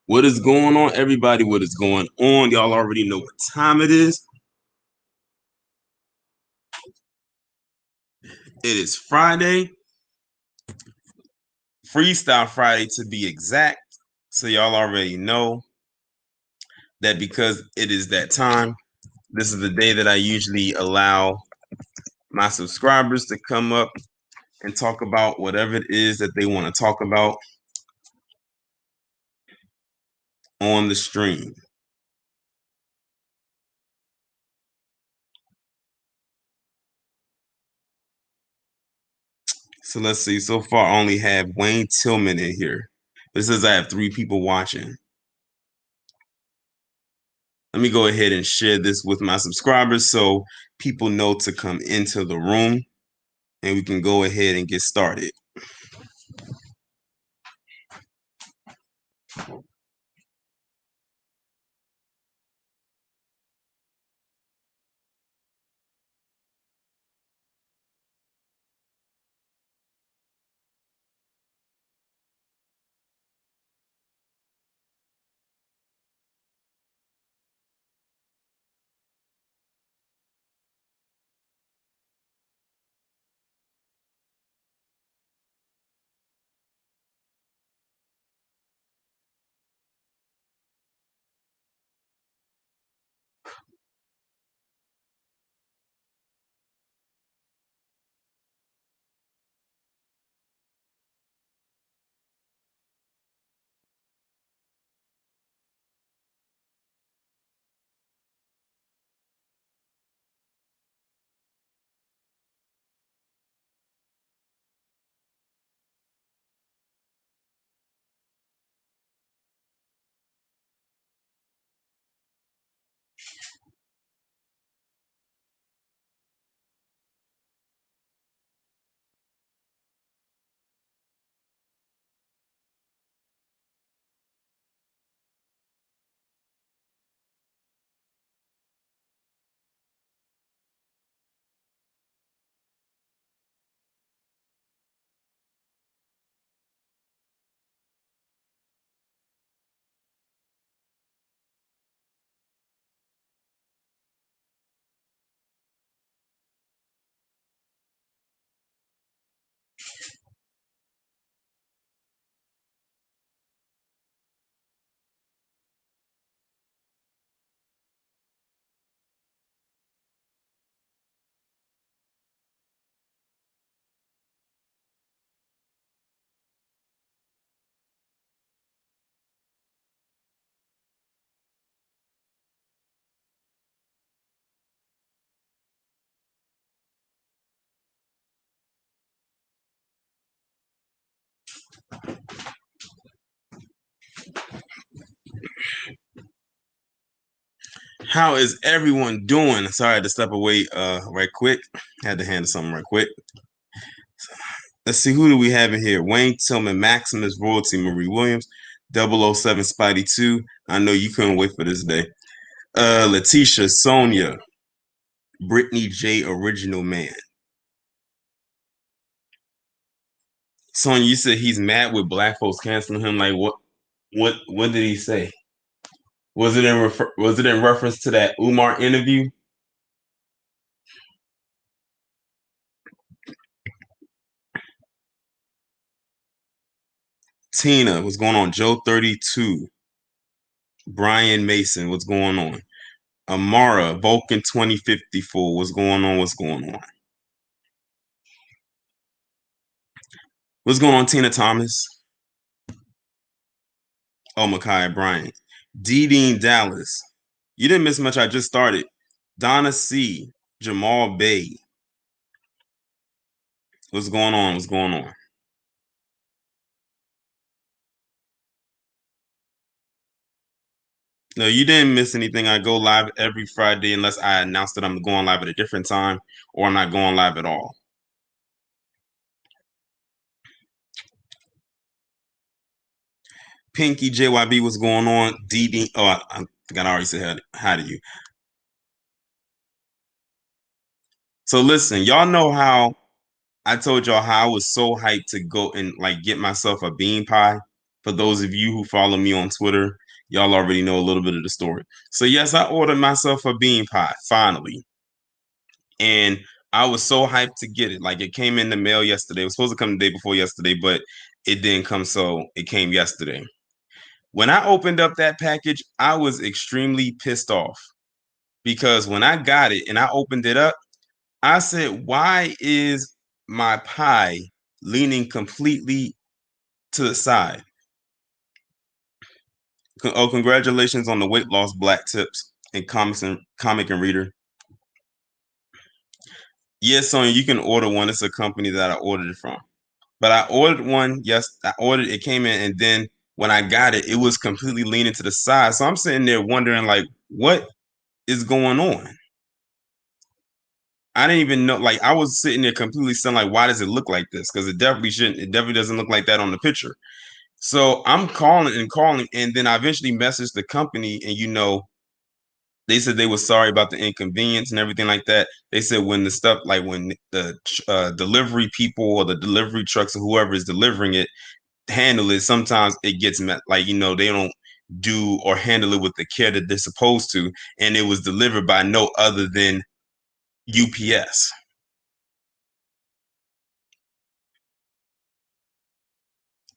What is going on, everybody? What is going on? Y'all already know what time it is. It is Friday, Freestyle Friday to be exact. So, y'all already know that because it is that time, this is the day that I usually allow my subscribers to come up and talk about whatever it is that they want to talk about on the stream. So, let's see. So far, I only have Wayne Tillman in here. This says I have 3 people watching. Let me go ahead and share this with my subscribers so people know to come into the room and we can go ahead and get started. How is everyone doing? Sorry, I had to step away right quick. Had to handle something right quick. Let's see, who do we have in here? Wayne Tillman, Maximus Royalty, Marie Williams, 007 Spidey 2. I know you couldn't wait for this day. Letitia, Sonia, Brittany J, Original Man. Sonia, you said he's mad with black folks canceling him. Like what? What did he say? Was it in reference to that Umar interview? Tina, what's going on? Joe 32, Brian Mason, what's going on? Amara, Vulcan 2054, what's going on? What's going on? What's going on, Tina Thomas? Oh, Makai Bryant. D Dean Dallas. You didn't miss much. I just started. Donna C. Jamal Bay. What's going on? What's going on? No, you didn't miss anything. I go live every Friday unless I announce that I'm going live at a different time or I'm not going live at all. Pinky JYB, what's going on? DD. Oh, I think I already said hi to you. So listen, y'all know how I told y'all how I was so hyped to go and like get myself a bean pie. For those of you who follow me on Twitter, y'all already know a little bit of the story. So yes, I ordered myself a bean pie finally, and I was so hyped to get it. Like it came in the mail yesterday. It was supposed to come the day before yesterday, but it didn't come, so it came yesterday. When I opened up that package, I was extremely pissed off because when I got it and I opened it up, I said, "Why is my pie leaning completely to the side?" Oh, congratulations on the weight loss, Black Tips and comic and reader. Yes, Sonya, you can order one. It's a company that I ordered it from. But I ordered one. Yes, I ordered it. Came in, and then when I got it, it was completely leaning to the side. So I'm sitting there wondering, like, what is going on? I didn't even know. Like, I was sitting there completely stunned. Like, why does it look like this? Because it definitely shouldn't. It definitely doesn't look like that on the picture. So I'm calling and calling, and then I eventually messaged the company, and they said they were sorry about the inconvenience and everything like that. They said when the stuff, like when the delivery people or the delivery trucks or whoever is delivering it handle it, sometimes it gets met, like they don't do or handle it with the care that they're supposed to, and it was delivered by no other than UPS.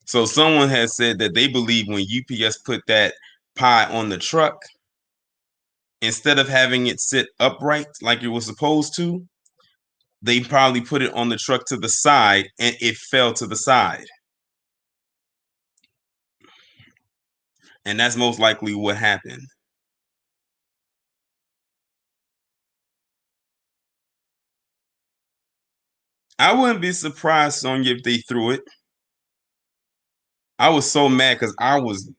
So someone has said that they believe when UPS put that pie on the truck, instead of having it sit upright like it was supposed to, they probably put it on the truck to the side and it fell to the side. And that's most likely what happened. I wouldn't be surprised, Sonya, if they threw it. I was so mad because I was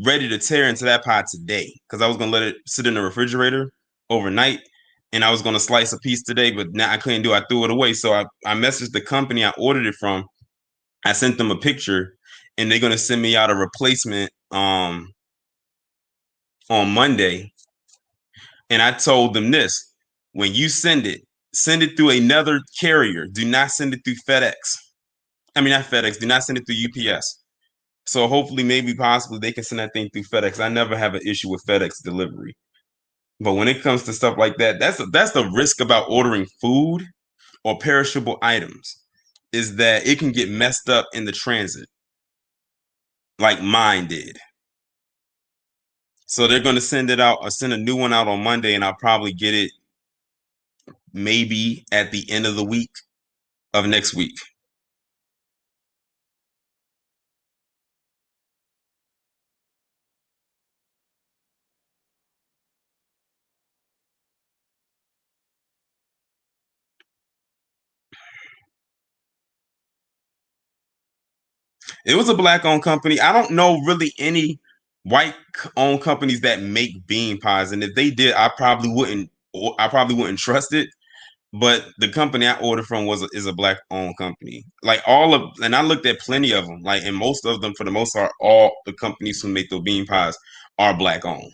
ready to tear into that pie today because I was gonna let it sit in the refrigerator overnight, and I was gonna slice a piece today, but now I couldn't do it. I threw it away. So I messaged the company I ordered it from. I sent them a picture, and they're gonna send me out a replacement on Monday. And I told them this: when you send it through another carrier. Do not send it through FedEx. I mean, not FedEx. Do not send it through UPS. So hopefully, maybe possibly they can send that thing through FedEx. I never have an issue with FedEx delivery. But when it comes to stuff like that, that's the risk about ordering food or perishable items, is that it can get messed up in the transit, like mine did. So they're going to send it out or send a new one out on Monday, and I'll probably get it maybe at the end of the week of next week. It was a black owned company. I don't know really any white owned companies that make bean pies, and if they did, I probably wouldn't. I probably wouldn't trust it. But the company I ordered from is a black owned company. Like all of, and I looked at plenty of them. Like, and most of them, for the most part, all the companies who make the bean pies are black owned.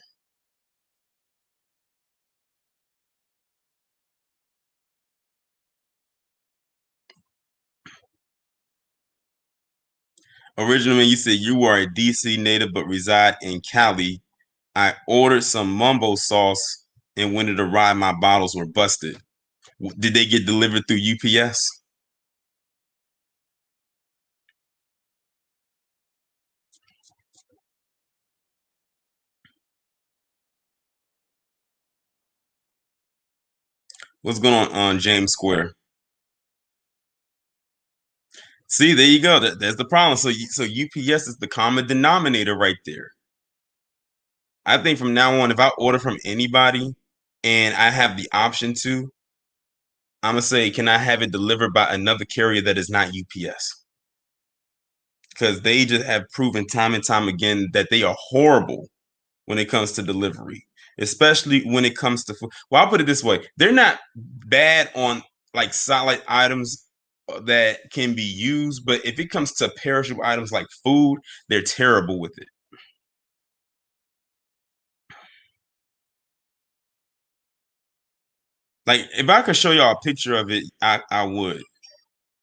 Originally, you said you are a DC native but reside in Cali. I ordered some mumbo sauce, and when it arrived, my bottles were busted. Did they get delivered through UPS? What's going on James Square? See, there you go. That's the problem. So UPS is the common denominator right there. I think from now on, if I order from anybody and I have the option to, I'm gonna say, can I have it delivered by another carrier that is not UPS? Because they just have proven time and time again that they are horrible when it comes to delivery, especially when it comes to food. Well, I'll put it this way: they're not bad on like solid items that can be used, but if it comes to perishable items like food, they're terrible with it. Like if I could show y'all a picture of it, I would.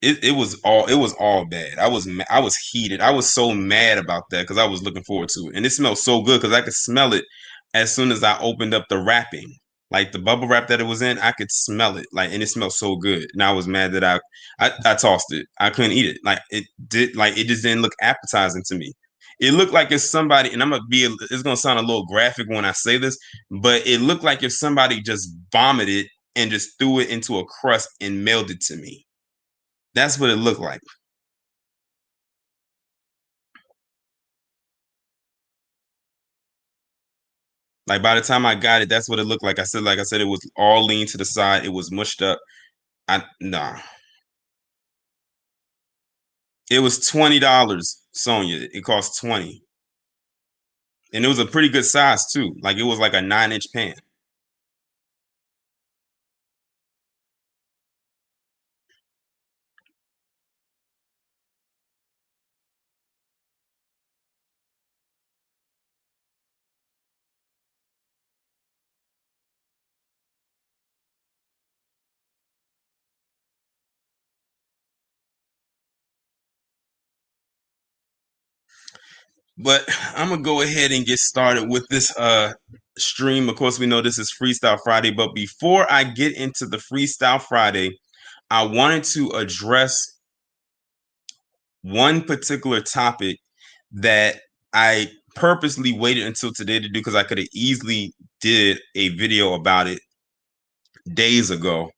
it was all bad. I was heated. I was so mad about that because I was looking forward to it, and it smelled so good because I could smell it as soon as I opened up the wrapping, like the bubble wrap that it was in. I could smell it, like, and it smelled so good. And I was mad that I tossed it. I couldn't eat it. Like it just didn't look appetizing to me. It looked like if somebody, and it's gonna sound a little graphic when I say this, but it looked like if somebody just vomited and just threw it into a crust and mailed it to me. That's what it looked like. Like by the time I got it, that's what it looked like. Like I said, it was all lean to the side. It was mushed up. Nah. It was $20, Sonya. It cost 20. And it was a pretty good size too. Like it was like a 9-inch pan. But I'm gonna go ahead and get started with this stream. Of course, we know this is Freestyle Friday, but before I get into the Freestyle Friday, I wanted to address one particular topic that I purposely waited until today to do because I could have easily did a video about it days ago.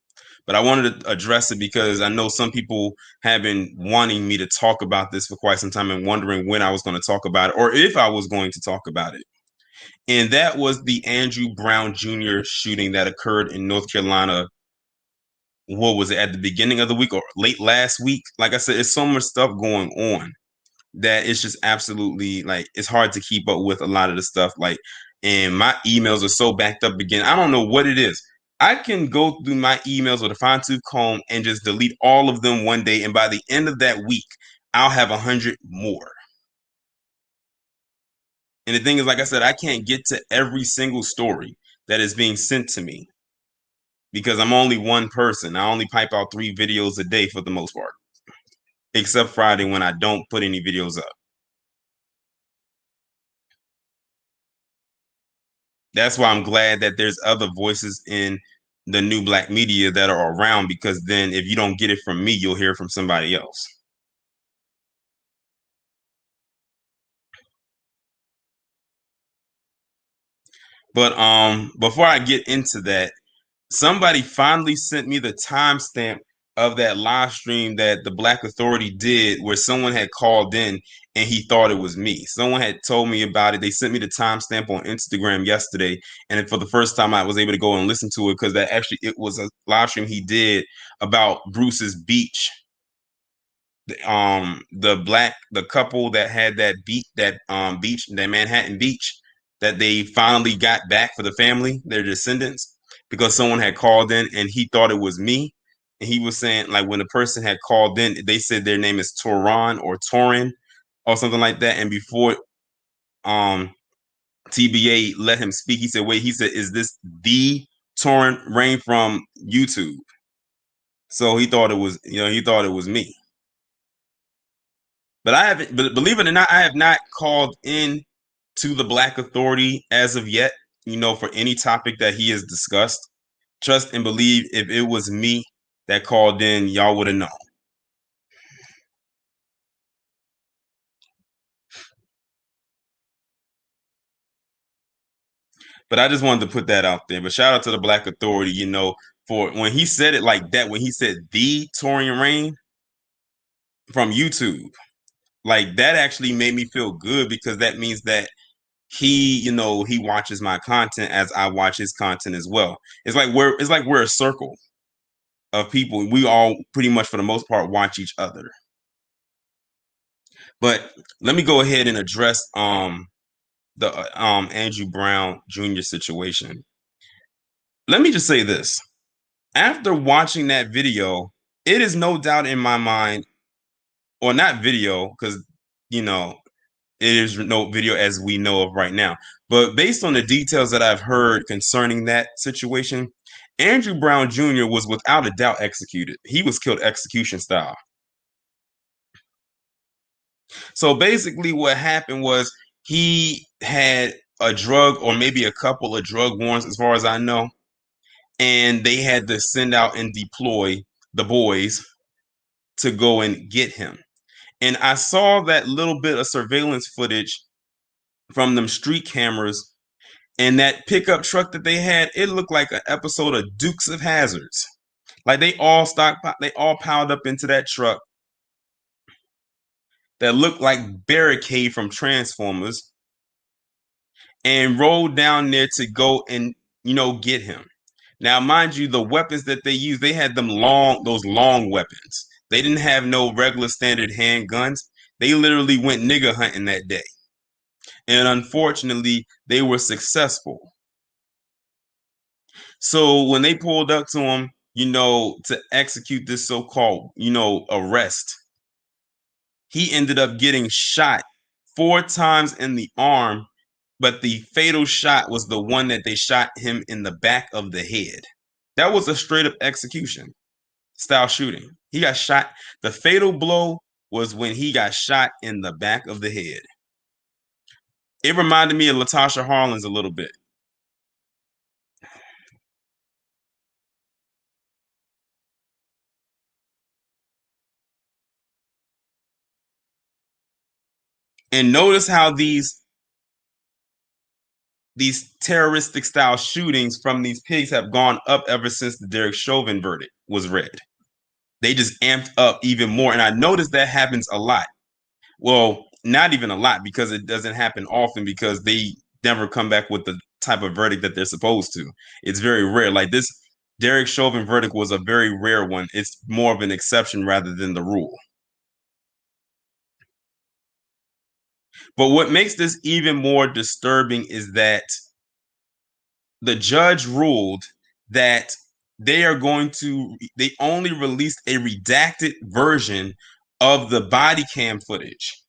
But I wanted to address it because I know some people have been wanting me to talk about this for quite some time and wondering when I was going to talk about it or if I was going to talk about it. And that was the Andrew Brown Jr. shooting that occurred in North Carolina. What was it, at the beginning of the week or late last week? Like I said, it's so much stuff going on that it's just absolutely, like, it's hard to keep up with a lot of the stuff. Like, and my emails are so backed up again. I don't know what it is. I can go through my emails with a fine tooth comb and just delete all of them one day, and by the end of that week, I'll have 100 more. And the thing is, like I said, I can't get to every single story that is being sent to me because I'm only one person. I only pipe out 3 videos a day for the most part, except Friday when I don't put any videos up. That's why I'm glad that there's other voices in the new black media that are around, because then if you don't get it from me, you'll hear it from somebody else. But before I get into that, somebody finally sent me the timestamp of that live stream that the Black Authority did where someone had called in and he thought it was me. Someone had told me about it. They sent me the timestamp on Instagram yesterday. And for the first time, I was able to go and listen to it because it was a live stream he did about Bruce's beach. The couple that had that beach, that Manhattan beach, that they finally got back for the family, their descendants, because someone had called in and he thought it was me. And he was saying, like, when the person had called in, they said their name is Toran or Torin or something like that. And before TBA let him speak, he said, wait, he said, is this the Torin Rain from YouTube? So he thought it was me. But I haven't. But believe it or not, I have not called in to the Black Authority as of yet. For any topic that he has discussed. Trust and believe, if it was me that called in, y'all would have known. But I just wanted to put that out there. But shout out to the Black Authority, for when he said it like that, when he said the Torian Rain from YouTube, like that actually made me feel good because that means that he watches my content as I watch his content as well. It's like we're a circle of people. We all pretty much for the most part watch each other. But let me go ahead and address the Andrew Brown Jr. situation. Let me just say this. After watching that video, it is no doubt in my mind, or not video, because you know it is no video as we know of right now. But based on the details that I've heard concerning that situation, Andrew Brown Jr. was without a doubt executed. He was killed execution style. So basically, what happened was he had a drug or maybe a couple of drug warrants, as far as I know, and they had to send out and deploy the boys to go and get him. And I saw that little bit of surveillance footage from them street cameras, and that pickup truck that they had, it looked like an episode of Dukes of Hazards. Like they all piled up into that truck that looked like Barricade from Transformers and rolled down there to go and get him. Now, mind you, the weapons that they used, they had those long weapons. They didn't have no regular standard handguns. They literally went nigger hunting that day. And unfortunately, they were successful. So when they pulled up to him, to execute this so-called, arrest, he ended up getting shot 4 times in the arm, but the fatal shot was the one that they shot him in the back of the head. That was a straight up execution style shooting. He got shot. The fatal blow was when he got shot in the back of the head. It reminded me of Latasha Harlins a little bit. And notice how these terroristic style shootings from these pigs have gone up ever since the Derek Chauvin verdict was read. They just amped up even more. And I noticed that happens a lot. Well, not even a lot, because it doesn't happen often, because they never come back with the type of verdict that they're supposed to. It's very rare. Like this Derek Chauvin verdict was a very rare one. It's more of an exception rather than the rule. But what makes this even more disturbing is that the judge ruled that they only released a redacted version of the body cam footage,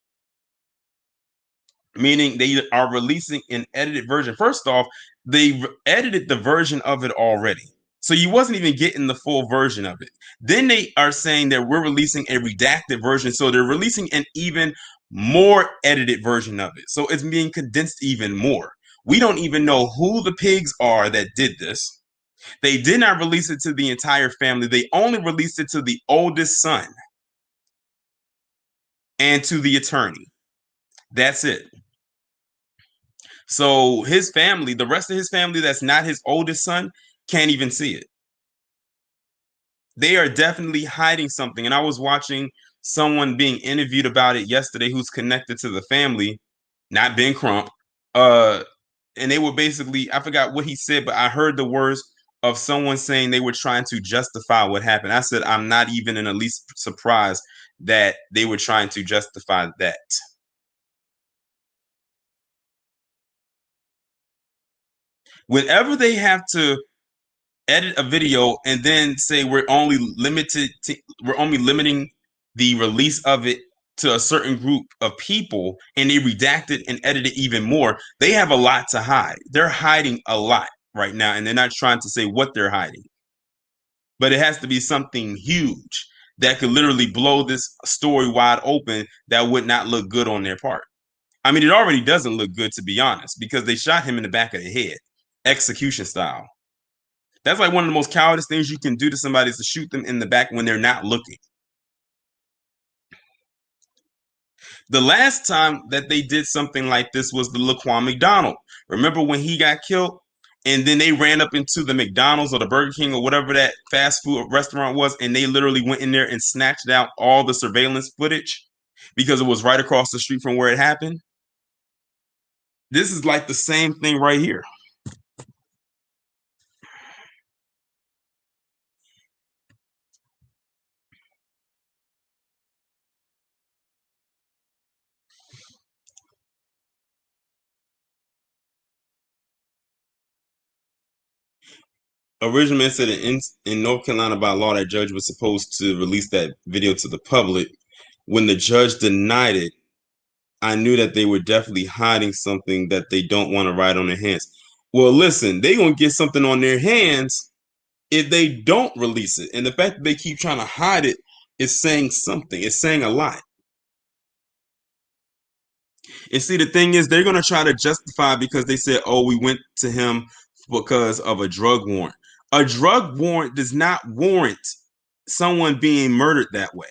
meaning they are releasing an edited version. First off, they edited the version of it already. So you wasn't even getting the full version of it. Then they are saying that we're releasing a redacted version. So they're releasing an even more edited version of it. So it's being condensed even more. We don't even know who the pigs are that did this. They did not release it to the entire family. They only released it to the oldest son and to the attorney. That's it. So his family, the rest of his family that's not his oldest son, can't even see it. They are definitely hiding something. And I was watching someone being interviewed about it yesterday who's connected to the family, not Ben Crump. Uh, and they were basically, I forgot what he said, but I heard the words of someone saying they were trying to justify what happened. I said, I'm not even in the least surprised that they were trying to justify that. Whenever they have to edit a video and then say we're only limiting the release of it to a certain group of people, and they redact it and edit it even more, they have a lot to hide. They're hiding a lot right now, and they're not trying to say what they're hiding, but it has to be something huge that could literally blow this story wide open that would not look good on their part. I mean, it already doesn't look good, to be honest, because they shot him in the back of the head, execution style. That's like one of the most cowardice things you can do to somebody, is to shoot them in the back when they're not looking. The last time that they did something like this was the Laquan McDonald. Remember when he got killed? And then they ran up into the McDonald's or the Burger King or whatever that fast food restaurant was, and they literally went in there and snatched out all the surveillance footage because it was right across the street from where it happened. This is like the same thing right here. Originally said in North Carolina by law that judge was supposed to release that video to the public. When the judge denied it, I knew that they were definitely hiding something that they don't want to write on their hands. Well, listen, they're going to get something on their hands if they don't release it. And the fact that they keep trying to hide it is saying something. It's saying a lot. And see, the thing is, they're gonna try to justify because they said, "Oh, we went to him because of a drug warrant." A drug warrant does not warrant someone being murdered that way.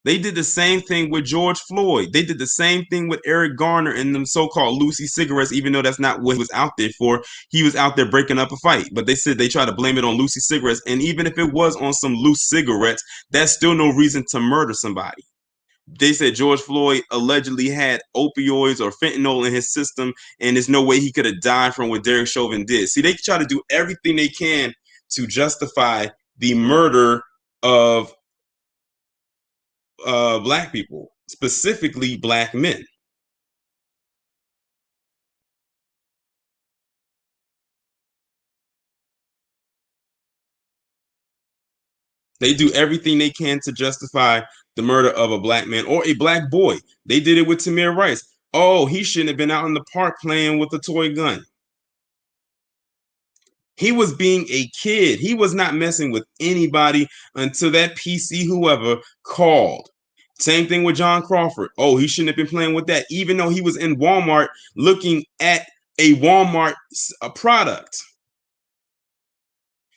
They did the same thing with George Floyd. They did the same thing with Eric Garner and them so-called Lucy cigarettes, even though that's not what he was out there for. He was out there breaking up a fight. But they said they tried to blame it on Lucy cigarettes. And even if it was on some loose cigarettes, that's still no reason to murder somebody. They said George Floyd allegedly had opioids or fentanyl in his system, and there's no way he could have died from what Derek Chauvin did. See, they try to do everything they can to justify the murder of black people, specifically black men. They do everything they can to justify the murder of a black man or a black boy. They did it with Tamir Rice. Oh, he shouldn't have been out in the park playing with a toy gun. He was being a kid. He was not messing with anybody until that PC whoever called. Same thing with John Crawford. Oh, he shouldn't have been playing with that, even though he was in Walmart looking at a Walmart product.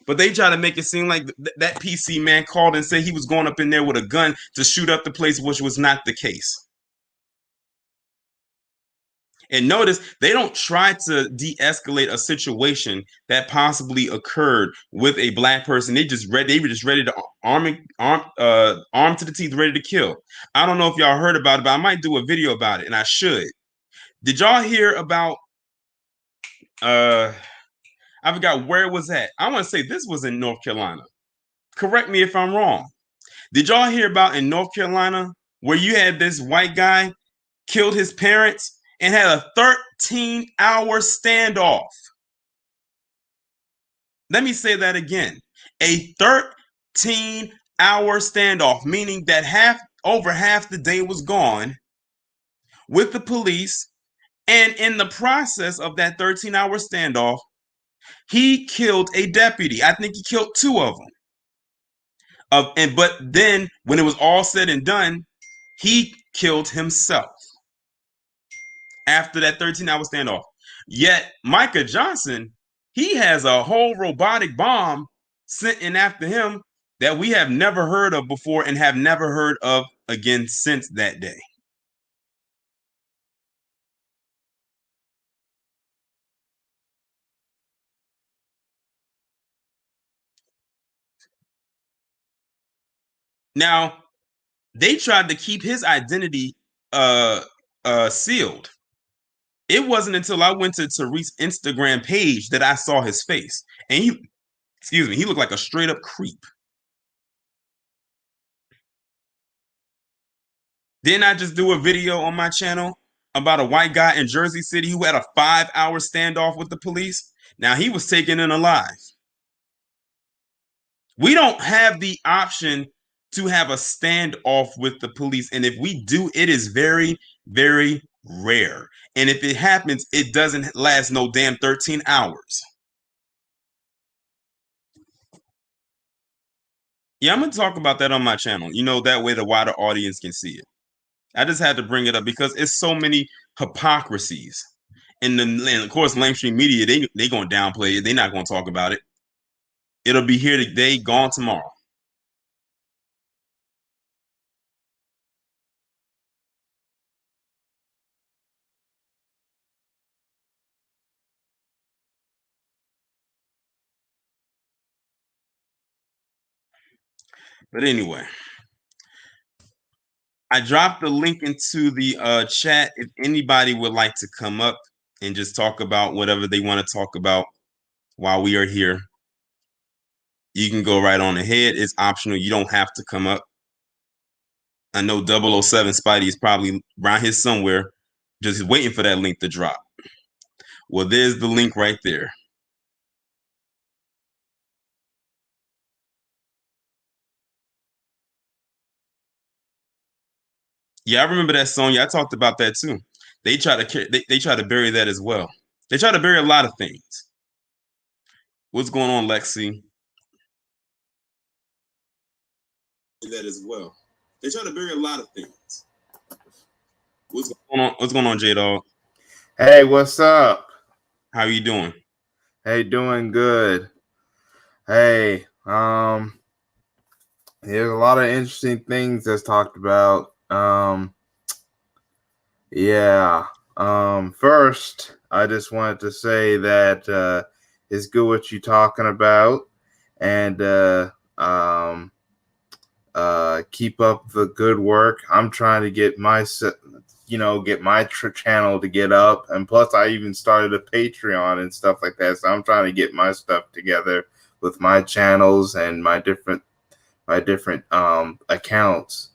But they try to make it seem like that PC man called and said he was going up in there with a gun to shoot up the place, which was not the case. And notice they don't try to de-escalate a situation that possibly occurred with a black person. They were just ready to arm to the teeth, ready to kill. I don't know if y'all heard about it, but I might do a video about it, and I should. Did y'all hear about I forgot where it was at. I want to say this was in North Carolina. Correct me if I'm wrong. Did y'all hear about in North Carolina where you had this white guy killed his parents and had a 13-hour standoff? Let me say that again. A 13-hour standoff, meaning that over half the day was gone with the police. And in the process of that 13-hour standoff, he killed a deputy. I think he killed two of them. But then when it was all said and done, he killed himself after that 13-hour standoff. Yet Micah Johnson, he has a whole robotic bomb sent in after him that we have never heard of before and have never heard of again since that day. Now, they tried to keep his identity sealed. It wasn't until I went to Tariq's Instagram page that I saw his face. And he looked like a straight up creep. Didn't I just do a video on my channel about a white guy in Jersey City who had a 5-hour standoff with the police? Now he was taken in alive. We don't have the option to have a standoff with the police. And if we do, it is very, very rare. And if it happens, it doesn't last no damn 13 hours. Yeah, I'm going to talk about that on my channel. That way the wider audience can see it. I just had to bring it up because it's so many hypocrisies. And of course, mainstream media, they going to downplay it. They're not going to talk about it. It'll be here today, gone tomorrow. But anyway, I dropped the link into the chat if anybody would like to come up and just talk about whatever they want to talk about while we are here. You can go right on ahead. It's optional. You don't have to come up. I know 007 Spidey is probably around here somewhere just waiting for that link to drop. Well, there's the link right there. Yeah, I remember that song. Yeah, I talked about that too. They try to bury that as well. They try to bury a lot of things. What's going on, Lexi? That as well. They try to bury a lot of things. What's going on? What's going on, J Dog? Hey, what's up? How you doing? Hey, doing good. Hey, there's a lot of interesting things that's talked about. Yeah. First, I just wanted to say that it's good what you're talking about, and keep up the good work. I'm trying to get my channel to get up, and plus I even started a Patreon and stuff like that. So I'm trying to get my stuff together with my channels and my different accounts.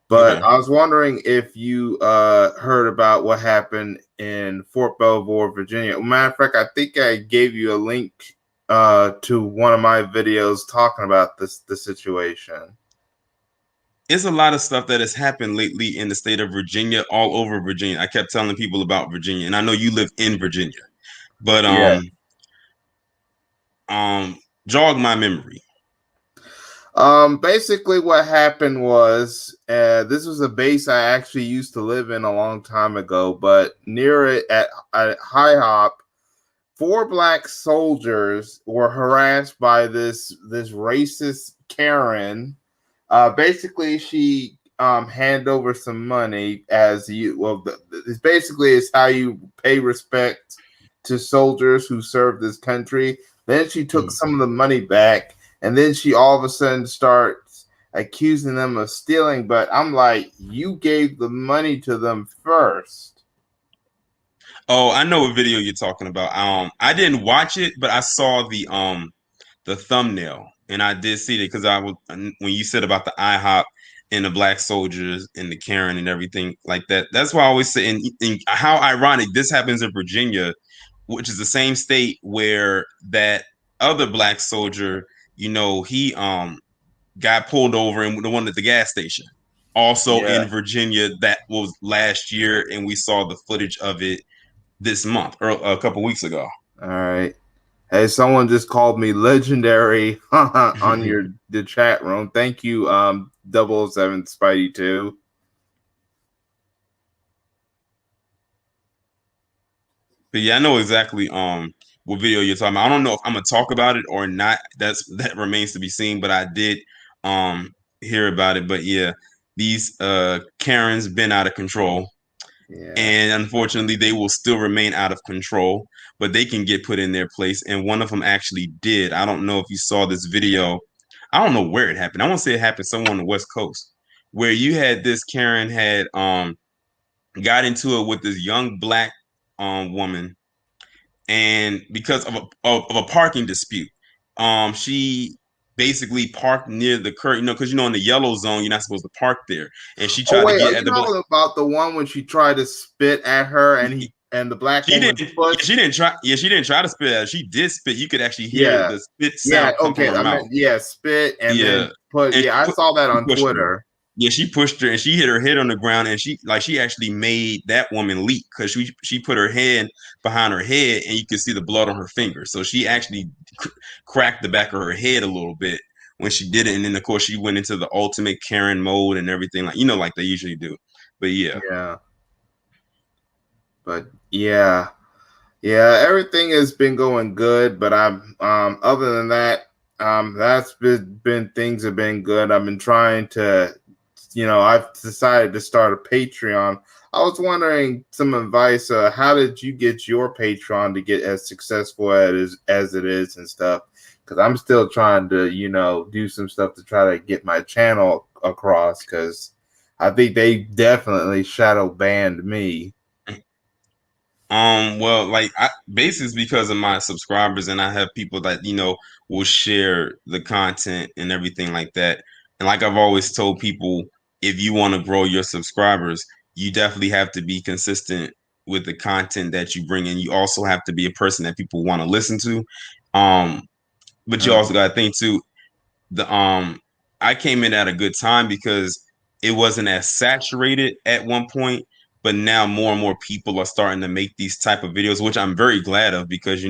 But Okay. I was wondering if you heard about what happened in Fort Belvoir, Virginia. Matter of fact, I think I gave you a link to one of my videos talking about the situation. It's a lot of stuff that has happened lately in the state of Virginia, all over Virginia. I kept telling people about Virginia, and I know you live in Virginia, but Yeah. um, jog my memory. Basically, what happened was this was a base I actually used to live in a long time ago, but near it at High Hop, four black soldiers were harassed by this racist Karen. Basically, she hand over some money as you well. It's basically it's how you pay respect to soldiers who serve this country. Then she took Mhm. some of the money back, and then she all of a sudden starts accusing them of stealing. But I'm like, you gave the money to them first. Oh, I know what video you're talking about. I didn't watch it, but I saw the thumbnail, and I did see it because I was when you said about the IHOP and the black soldiers and the Karen and everything like that. That's why I always say, and how ironic this happens in Virginia, which is the same state where that other black soldier, he got pulled over and the one at the gas station. Also Yeah. in Virginia, that was last year, and we saw the footage of it this month or a couple weeks ago. All right. Hey, someone just called me legendary on the chat room. Thank you, 007 Spidey 2. But yeah, I know exactly what video you're talking about. I don't know if I'm gonna talk about it or not. That remains to be seen. But I did um hear about it. But yeah, these Karens been out of control. Yeah. And unfortunately, they will still remain out of control, but they can get put in their place. And one of them actually did. I don't know if you saw this video. I don't know where it happened. I want to say it happened somewhere on the West Coast, where you had this Karen had got into it with this young black woman, and because of a parking dispute, she basically parked near the curb, because in the yellow zone you're not supposed to park there, and she Oh tried to wait, are get you at the black. talking about the one when she tried to spit at her and the black She woman didn't. Yeah, she pushed? didn't try. Yeah, she didn't try to spit out. She did spit. You could actually hear Yeah. the spit Yeah, sound come from okay. her I mouth. meant yeah, spit and Yeah, then put and yeah, I saw that she on pushed her. Twitter. Yeah, she pushed her, and she hit her head on the ground, and she actually made that woman leap because she put her hand behind her head, and you could see the blood on her finger. So she actually cracked the back of her head a little bit when she did it, and then of course she went into the ultimate Karen mode and everything, like they usually do. But yeah. Yeah. But yeah. Yeah, everything has been going good, but I'm other than that, that's been things have been good. I've been trying to, I've decided to start a Patreon. I was wondering some advice. How did you get your Patreon to get as successful as it is and stuff? Because I'm still trying to, do some stuff to try to get my channel across. Because I think they definitely shadow banned me. Well, like basically it's because of my subscribers, and I have people that will share the content and everything like that. And like I've always told people, if you want to grow your subscribers, you definitely have to be consistent with the content that you bring in. You also have to be a person that people want to listen to. Um, but you also got to think too, the I came in at a good time because it wasn't as saturated at one point, but now more and more people are starting to make these type of videos, which I'm very glad of because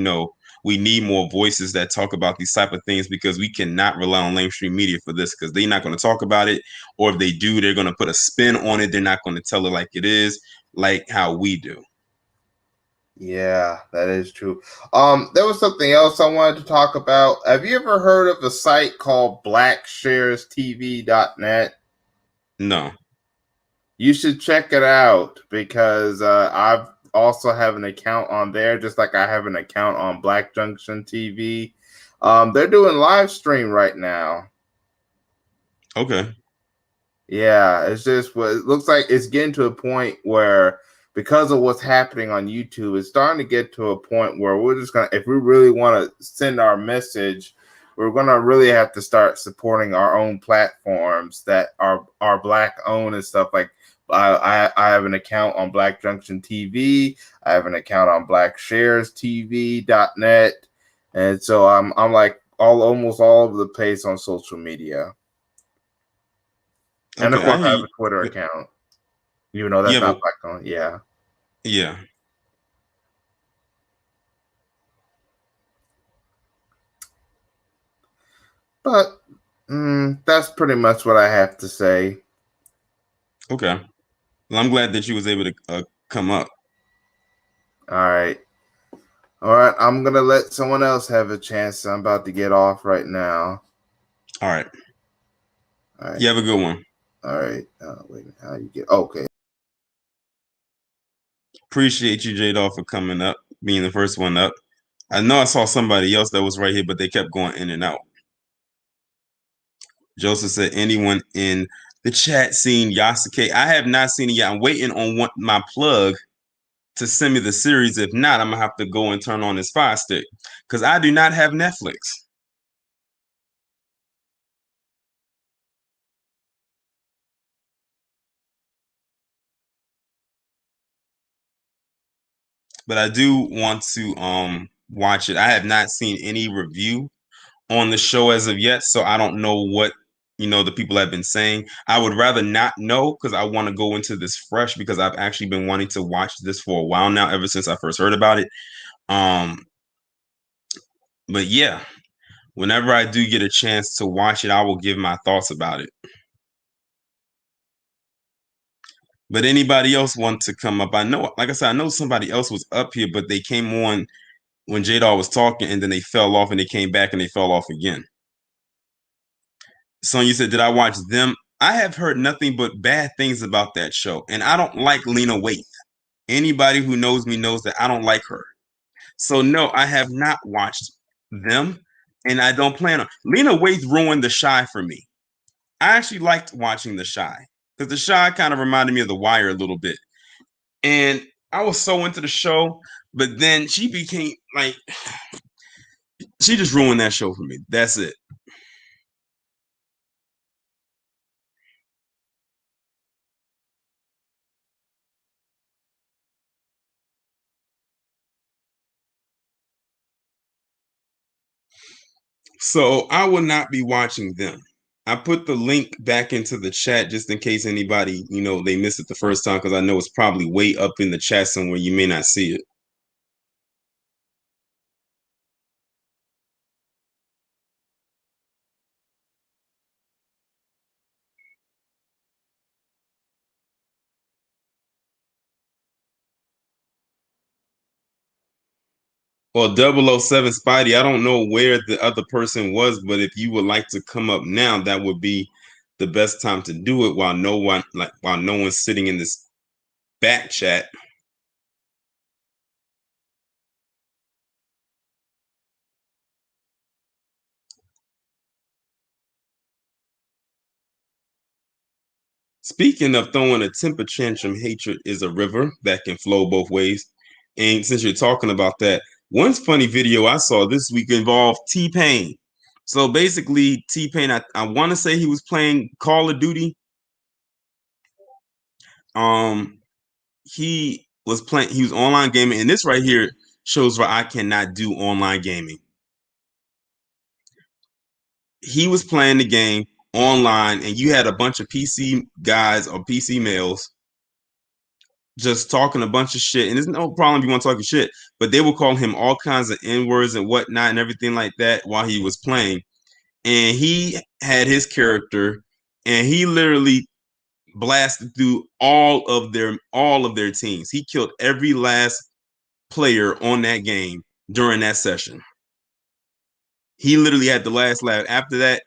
we need more voices that talk about these type of things because we cannot rely on mainstream media for this because they're not going to talk about it, or if they do, they're going to put a spin on it. They're not going to tell it like it is, like how we do. Yeah, that is true. There was something else I wanted to talk about. Have you ever heard of a site called blacksharestv.net? No. You should check it out because I've also have an account on there, just like I have an account on Black Junction TV. They're doing live stream right now. Okay. Yeah, it's just what it looks like. It's getting to a point where, because of what's happening on YouTube, it's starting to get to a point where we're just gonna, if we really want to send our message, we're gonna really have to start supporting our own platforms that are black owned and stuff. Like I have an account on Black Junction TV. I have an account on blacksharestv.net, and so I'm like almost all over the place on social media. And of Okay. course, I I hear have you. a Twitter account. Even though that's Yeah, not but black owned. Yeah. yeah. But that's pretty much what I have to say. Okay. Well, I'm glad that you was able to come up. All right. All right. I'm going to let someone else have a chance. I'm about to get off right now. All right. All right. You have a good one. All right. Wait a minute. How you get? Okay. Appreciate you, J-Dog, for coming up, being the first one up. I know I saw somebody else that was right here, but they kept going in and out. Joseph said, anyone in the chat seen Yasuke? I have not seen it yet. I'm waiting on my plug to send me the series. If not, I'm going to have to go and turn on this Fire Stick because I do not have Netflix. But I do want to watch it. I have not seen any review on the show as of yet, so I don't know what the people have been saying. I would rather not know because I want to go into this fresh because I've actually been wanting to watch this for a while now, ever since I first heard about it. But yeah, whenever I do get a chance to watch it, I will give my thoughts about it. But anybody else want to come up? I know, like I said, I know somebody else was up here, but they came on when J-Dog was talking, and then they fell off, and they came back, and they fell off again. So you said, did I watch them? I have heard nothing but bad things about that show, and I don't like Lena Waithe. Anybody who knows me knows that I don't like her. So no, I have not watched them, and I don't plan on. Lena Waithe ruined The Shy for me. I actually liked watching The Shy because The Shy kind of reminded me of The Wire a little bit, and I was so into the show, but then she became like she just ruined that show for me. That's it. So I will not be watching them. I put the link back into the chat just in case anybody, they missed it the first time because I know it's probably way up in the chat somewhere. You may not see it. Well, 007 Spidey, I don't know where the other person was, but if you would like to come up now, that would be the best time to do it while no one's sitting in this back chat. Speaking of throwing a temper tantrum, hatred is a river that can flow both ways. And since you're talking about that, one funny video I saw this week involved T-Pain. So basically, T-Pain, I want to say he was playing Call of Duty. Um, he was online gaming, and this right here shows why I cannot do online gaming. He was playing the game online, and you had a bunch of PC guys or PC males just talking a bunch of shit. And there's no problem if you want to talk your shit, but they were calling him all kinds of N-words and whatnot and everything like that while he was playing. And he had his character, and he literally blasted through all of their teams. He killed every last player on that game during that session. He literally had the last laugh. After that,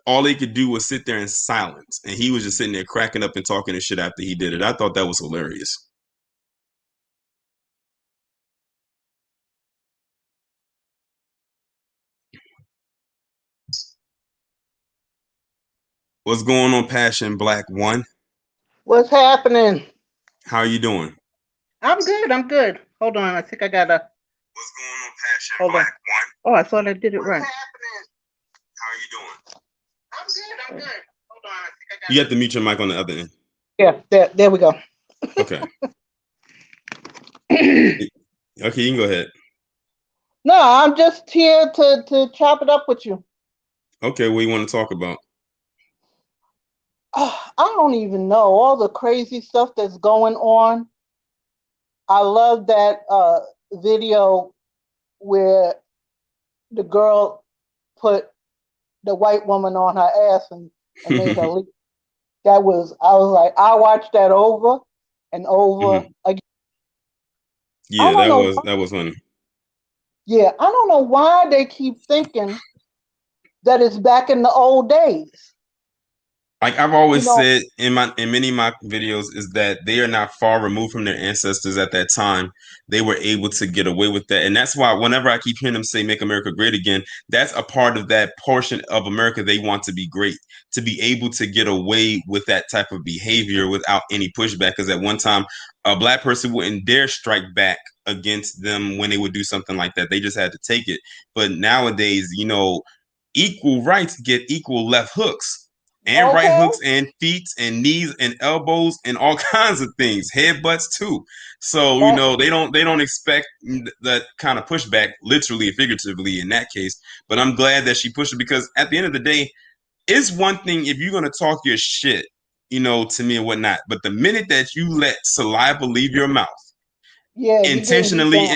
all they could do was sit there in silence, and he was just sitting there cracking up and talking and shit after he did it. I thought that was hilarious. What's going on, Passion Black One? What's happening? How are you doing? I'm good. I'm good. Hold on. I think I gotta. What's going on, Passion Hold Black on. One? Oh, I thought I did it right. How are you doing? I'm good. I'm good. Hold on. I think I You have to mute your mic on the other end. Yeah. There we go. Okay. Okay, you can go ahead. No, I'm just here to chop it up with you. Okay, what do you want to talk about? I don't even know all the crazy stuff that's going on. I love that video where the girl put the white woman on her ass and made her leave. I was like, I watched that over and over again. Yeah, that was funny. Yeah, I don't know why they keep thinking that it's back in the old days. Like I've always said in many of my videos, is that they are not far removed from their ancestors at that time. They were able to get away with that. And that's why whenever I keep hearing them say make America great again, that's a part of that portion of America they want to be great, to be able to get away with that type of behavior without any pushback. Because at one time, a black person wouldn't dare strike back against them when they would do something like that. They just had to take it. But nowadays, equal rights get equal left hooks and right hooks and feet and knees and elbows and all kinds of things, headbutts too. So they don't expect that kind of pushback, literally and figuratively in that case. But I'm glad that she pushed it, because at the end of the day, it's one thing if you're gonna talk your shit, to me and whatnot. But the minute that you let saliva leave your mouth, intentionally,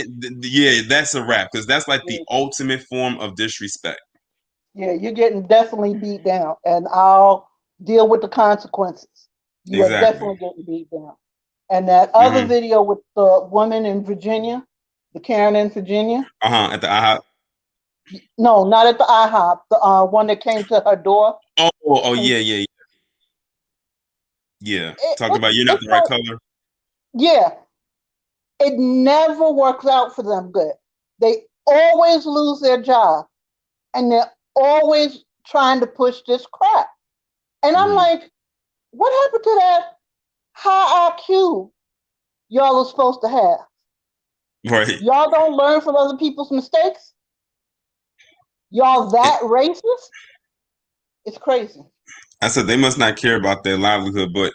that's a wrap, because that's like the ultimate form of disrespect. Yeah, you're getting definitely beat down, and I'll deal with the consequences. You are definitely getting beat down. And that other video with the woman in Virginia, the Karen in Virginia. At the IHOP. No, not at the IHOP. The one that came to her door. Yeah. Talking about you're not the right color. Yeah, it never works out for them good. They always lose their job, and they're always trying to push this crap. And I'm like, what happened to that high IQ y'all are supposed to have? Right. Y'all don't learn from other people's mistakes? Y'all that racist? It's crazy. I said they must not care about their livelihood, but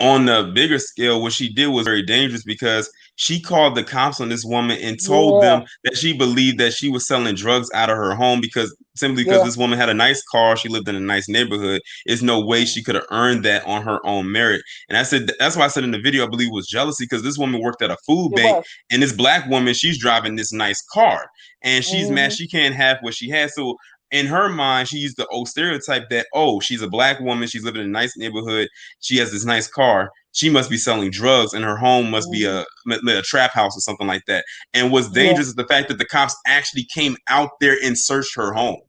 on the bigger scale, what she did was very dangerous, because she called the cops on this woman and told them that she believed that she was selling drugs out of her home, because this woman had a nice car, she lived in a nice neighborhood. There's no way she could have earned that on her own merit. And I said that's why I said in the video, I believe it was jealousy, because this woman worked at a food bank, and this black woman, she's driving this nice car, and she's mad she can't have what she has. So in her mind, she used the old stereotype that, she's a black woman, she's living in a nice neighborhood, she has this nice car, she must be selling drugs, and her home must be a trap house or something like that. And what's dangerous is the fact that the cops actually came out there and searched her home.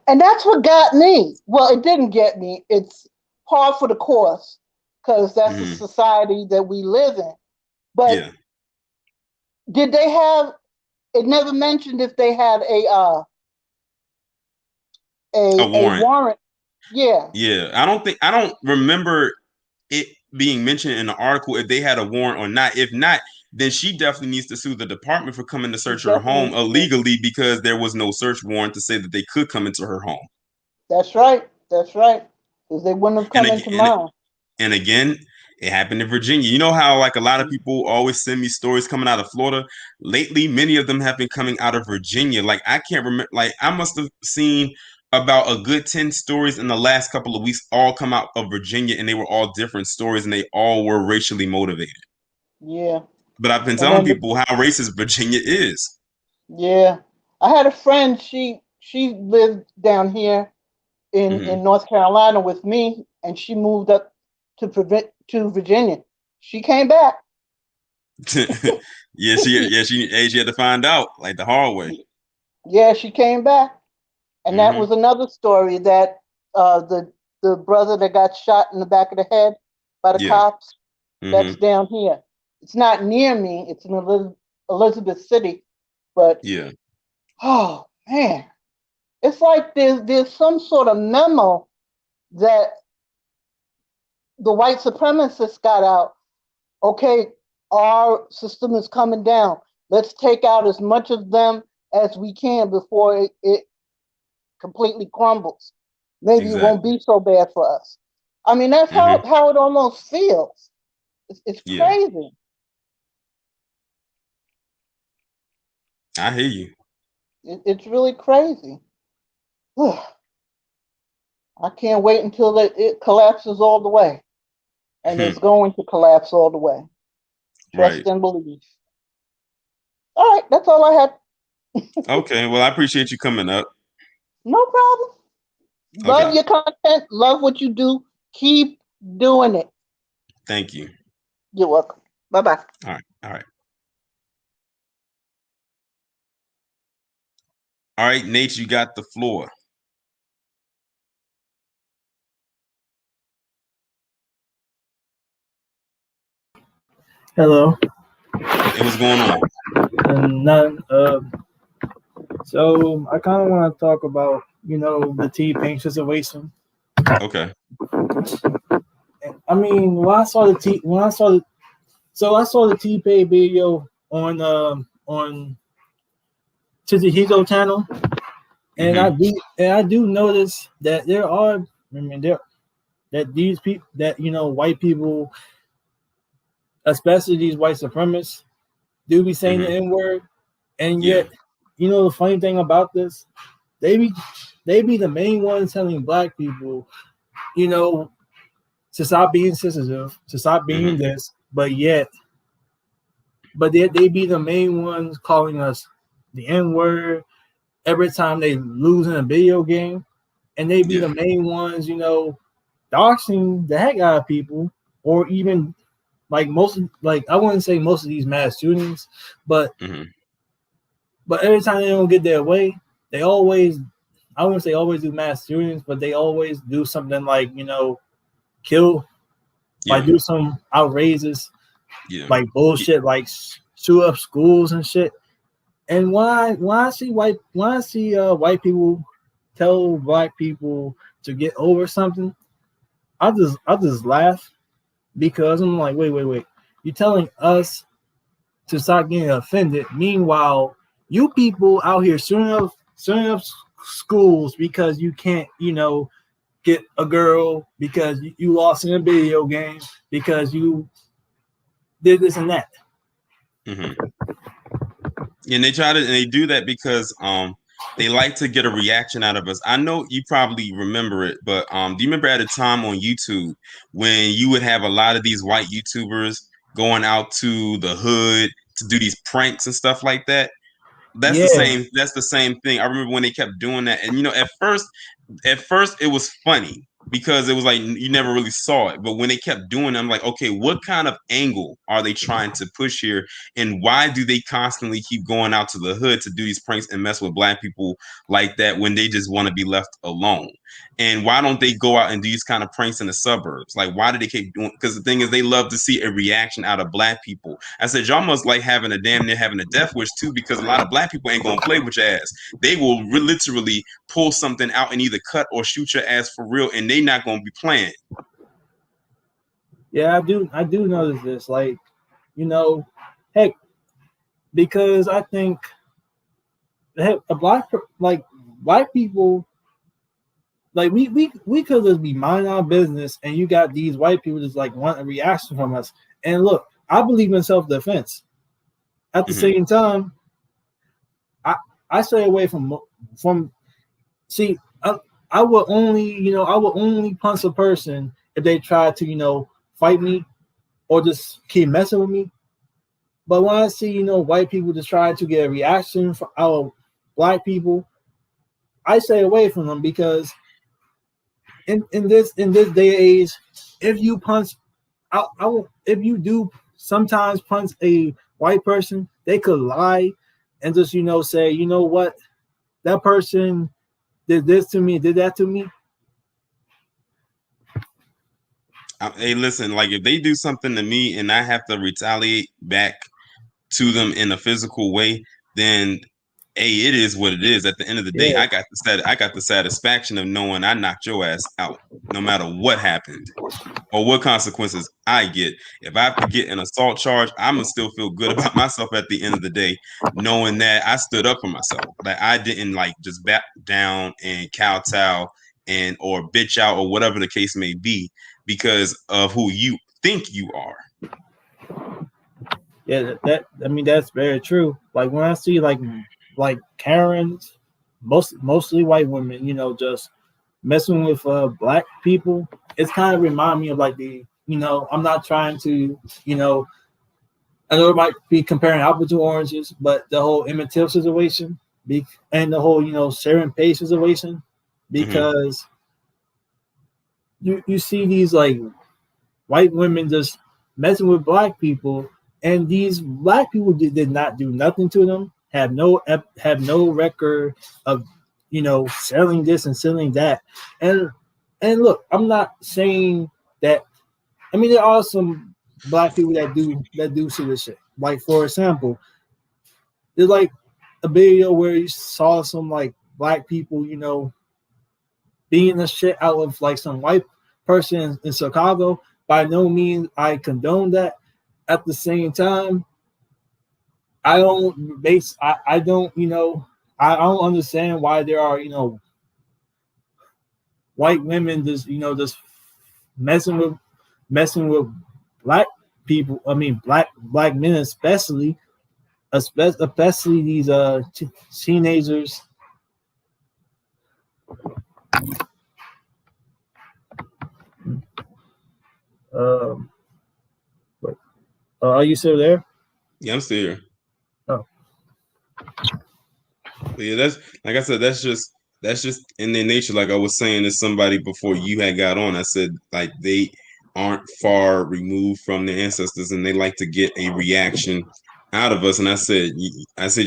And that's what got me. Well, it didn't get me. It's par for the course, because that's the society that we live in. But did they have? It never mentioned if they had a warrant. Yeah. Yeah. I don't remember it being mentioned in the article if they had a warrant or not. If not, then she definitely needs to sue the department for coming to search her home illegally, because there was no search warrant to say that they could come into her home. That's right. Because they wouldn't have come into mine. And again, it happened in Virginia. You know how like a lot of people always send me stories coming out of Florida? Lately, many of them have been coming out of Virginia. Like I can't remember. Like I must have seen about a good 10 stories in the last couple of weeks all come out of Virginia, and they were all different stories, and they all were racially motivated. Yeah. But I've been And telling then people how racist Virginia is. yeah. I had a friend, she lived down here Hmm in North Carolina with me, and she moved up to Virginia. She came back. she had to find out like the hard way. Yeah, she came back. And that Hmm was another story that the brother that got shot in the back of the head by the Yeah. cops, hmm that's down here. It's not near me. It's in Elizabeth City, but Yeah. oh man, it's like there's some sort of memo that the white supremacists got out. Okay, our system is coming down. Let's take out as much of them as we can before it completely crumbles. Maybe it won't Exactly. be so bad for us. I mean, that's hmm how it almost feels. It's Yeah. crazy. I hear you. It's really crazy. I can't wait until it collapses all the way. And it's going to collapse all the way. Trust Right. and believe. All right, that's all I had. Okay. Well, I appreciate you coming up. No problem. Love Okay. your content. Love what you do. Keep doing it. Thank you. You're welcome. Bye bye. All right. All right. All right, Nate, you got the floor. Hello. Hey, what's going on? And none. So I kind of want to talk about the T Pain situation. Okay. I mean, I saw the T Pain video on Tizzy channel, and hmm I do notice that there are, I mean, there that these people that white people, especially these white supremacists, do be saying the hmm N word, and Yeah. yet the funny thing about this, they be the main ones telling black people, you know, to stop being sensitive, to stop being hmm this, but they be the main ones calling us the N word every time they lose in a video game, and they be Yeah. the main ones, doxing the heck out of people, or even like I wouldn't say most of these mass shootings, but hmm every time they don't get their way, they always, I wouldn't say always do mass shootings, but they always do something like kill, like Yeah. do some outrageous Yeah. like bullshit, like shoot up schools and shit. And when I see white people tell black people to get over something, I just laugh, because I'm like, wait, you're telling us to stop getting offended. Meanwhile, you people out here shooting up schools because you can't, get a girl, because you lost in a video game, because you did this and that. hmm And they do that because they like to get a reaction out of us. I know you probably remember it, but do you remember at a time on YouTube when you would have a lot of these white YouTubers going out to the hood to do these pranks and stuff like that? Yeah, That's the same thing. I remember when they kept doing that. And at first it was funny because it was like you never really saw it, but when they kept doing it, I'm like, okay, what kind of angle are they trying to push here, and why do they constantly keep going out to the hood to do these pranks and mess with black people like that when they just want to be left alone? And why don't they go out and do these kind of pranks in the suburbs? Like, why do they keep doing? Because the thing is, they love to see a reaction out of black people. I said, y'all must like having a damn near having a death wish too, because a lot of black people ain't gonna play with your ass. They will literally pull something out and either cut or shoot your ass for real, and they not gonna be playing. yeah, I do notice this. Like, heck, because I think heck, like black people, like we could just be minding our business, and you got these white people just like want a reaction from us. And look, I believe in self-defense. At the Mm-hmm. same time, I stay away from see, I would only punch a person if they try to, fight me or just keep messing with me. But when I see, white people just trying to get a reaction from our black people, I stay away from them because in this day and age, if you punch, if you do sometimes punch a white person, they could lie and just say, you know what, that person did this to me, did that to me. Hey, listen, like if they do something to me and I have to retaliate back to them in a physical way, then hey, it is what it is. At the end of the day, Yeah, I got the satisfaction of knowing I knocked your ass out, no matter what happened or what consequences I get. If I have to get an assault charge, I'm gonna still feel good about myself at the end of the day, knowing that I stood up for myself. Like I didn't like just back down and kowtow and or bitch out or whatever the case may be because of who you think you are. yeah, that's very true. Like when I see like Karens, mostly white women, just messing with black people, it's kind of remind me of like I'm not trying to, I know it might be comparing apples to oranges, but the whole Emmett Till situation, and the whole Sharon Page situation, Mm-hmm. because you see these like white women just messing with black people, and these black people did not do nothing to them, have no record of selling this and selling that, and look, I'm not saying that. I mean, there are some black people that do silly shit. Like for example, there's like a video where you saw some like black people, beating the shit out of like some white person in Chicago. By no means I condone that. At the same time, I don't I don't understand why there are white women just messing with messing with black people. I mean black men especially these teenagers. Um, wait, are you still there? Yeah, I'm still here. Oh, But yeah, that's like I said, that's just in their nature. Like I was saying to somebody before you had got on, I said like they aren't far removed from their ancestors, and they like to get a reaction out of us. And I said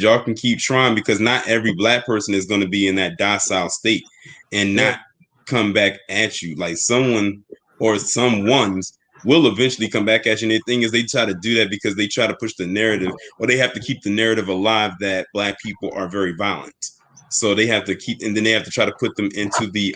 y'all can keep trying because not every black person is going to be in that docile state and yeah, not come back at you. Like someone or someone's will eventually come back at you. And the thing is, they try to do that because they try to push the narrative, or they have to keep the narrative alive that black people are very violent. So they have to keep, and then they have to try to put them into the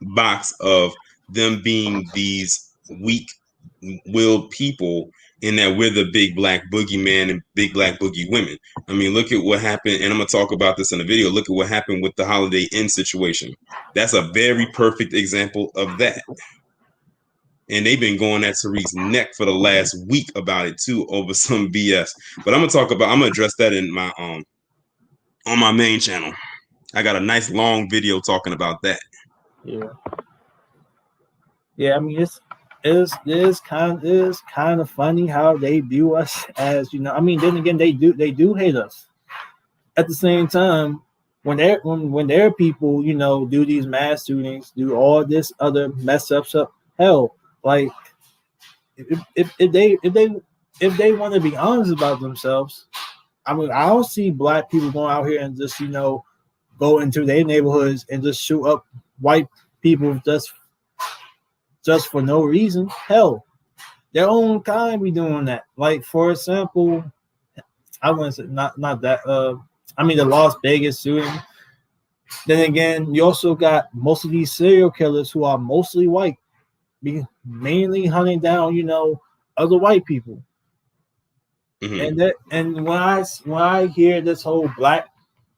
box of them being these weak-willed people, in that we're the big black boogeyman and big black boogie women. I mean, look at what happened, and I'm gonna talk about this in the video. Look at what happened with the Holiday Inn situation. That's a very perfect example of that. And they've been going at Tariq's neck for the last week about it too, over some BS. But I'm gonna address that in my on my main channel. I got a nice long video talking about that. yeah, yeah. I mean, it is kind of funny how they view us as I mean, then again, they do hate us. At the same time, when their people do these mass shootings, do all this other mess up stuff, hell, like if they want to be honest about themselves, I mean, I don't see black people going out here and just go into their neighborhoods and just shoot up white people just for no reason. Hell, their own kind be doing that. Like for example, I wouldn't say not that. I mean the Las Vegas shooting. Then again, you also got most of these serial killers who are mostly white, mainly hunting down other white people. Mm-hmm. And when I hear this whole black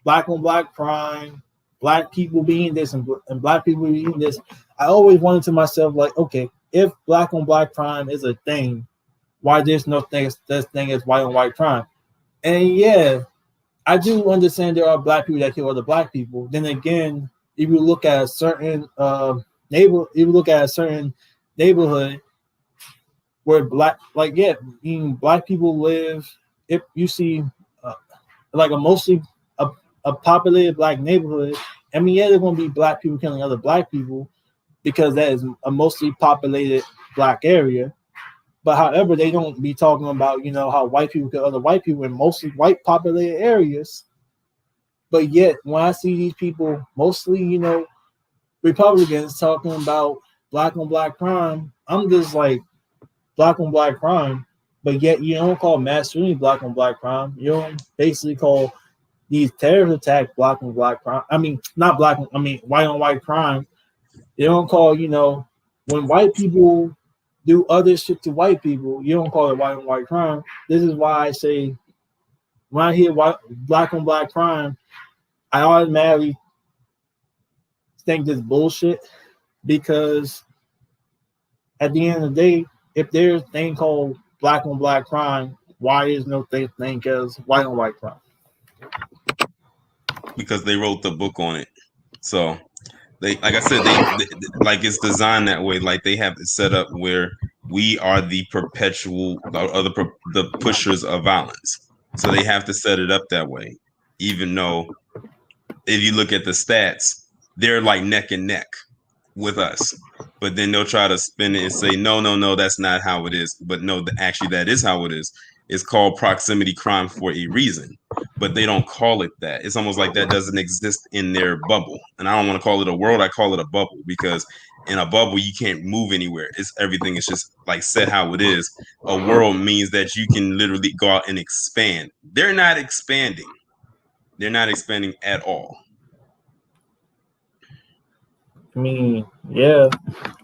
on black crime, black people being this and black people being this, I always wondered to myself like, okay, if black on black crime is a thing, why there's no such thing as white on white crime? And yeah, I do understand there are black people that kill other black people. Then again, if you look at a certain if you look at a certain neighborhood where black, like yeah, black people live. If you see uh, like a mostly a, a populated black neighborhood, I mean, yeah, there's gonna be black people killing other black people because that is a mostly populated black area. But however, they don't be talking about how white people kill other white people in mostly white populated areas. But yet, when I see these people, mostly Republicans talking about black on black crime, I'm just like black on black crime. But yet, you don't call mass shooting black on black crime. You don't basically call these terrorist attacks black on black crime. I mean, not black. I mean, white on white crime. You don't call when white people do other shit to white people. You don't call it white on white crime. This is why I say when I hear white black on black crime, I automatically think this bullshit because at the end of the day, if there's a thing called black on black crime, why is no thing as white on white crime? Because they wrote the book on it. So they, like I said, they like it's designed that way. Like they have it set up where we are the perpetual or the pushers of violence. So they have to set it up that way. Even though if you look at the stats, they're like neck and neck with us. But then they'll try to spin it and say, no, that's not how it is. But no, actually, that is how it is. It's called proximity crime for a reason, but they don't call it that. It's almost like that doesn't exist in their bubble. And I don't want to call it a world. I call it a bubble because in a bubble, you can't move anywhere. It's everything is just like set how it is. A world means that you can literally go out and expand. They're not expanding. They're not expanding at all. I mean, yeah.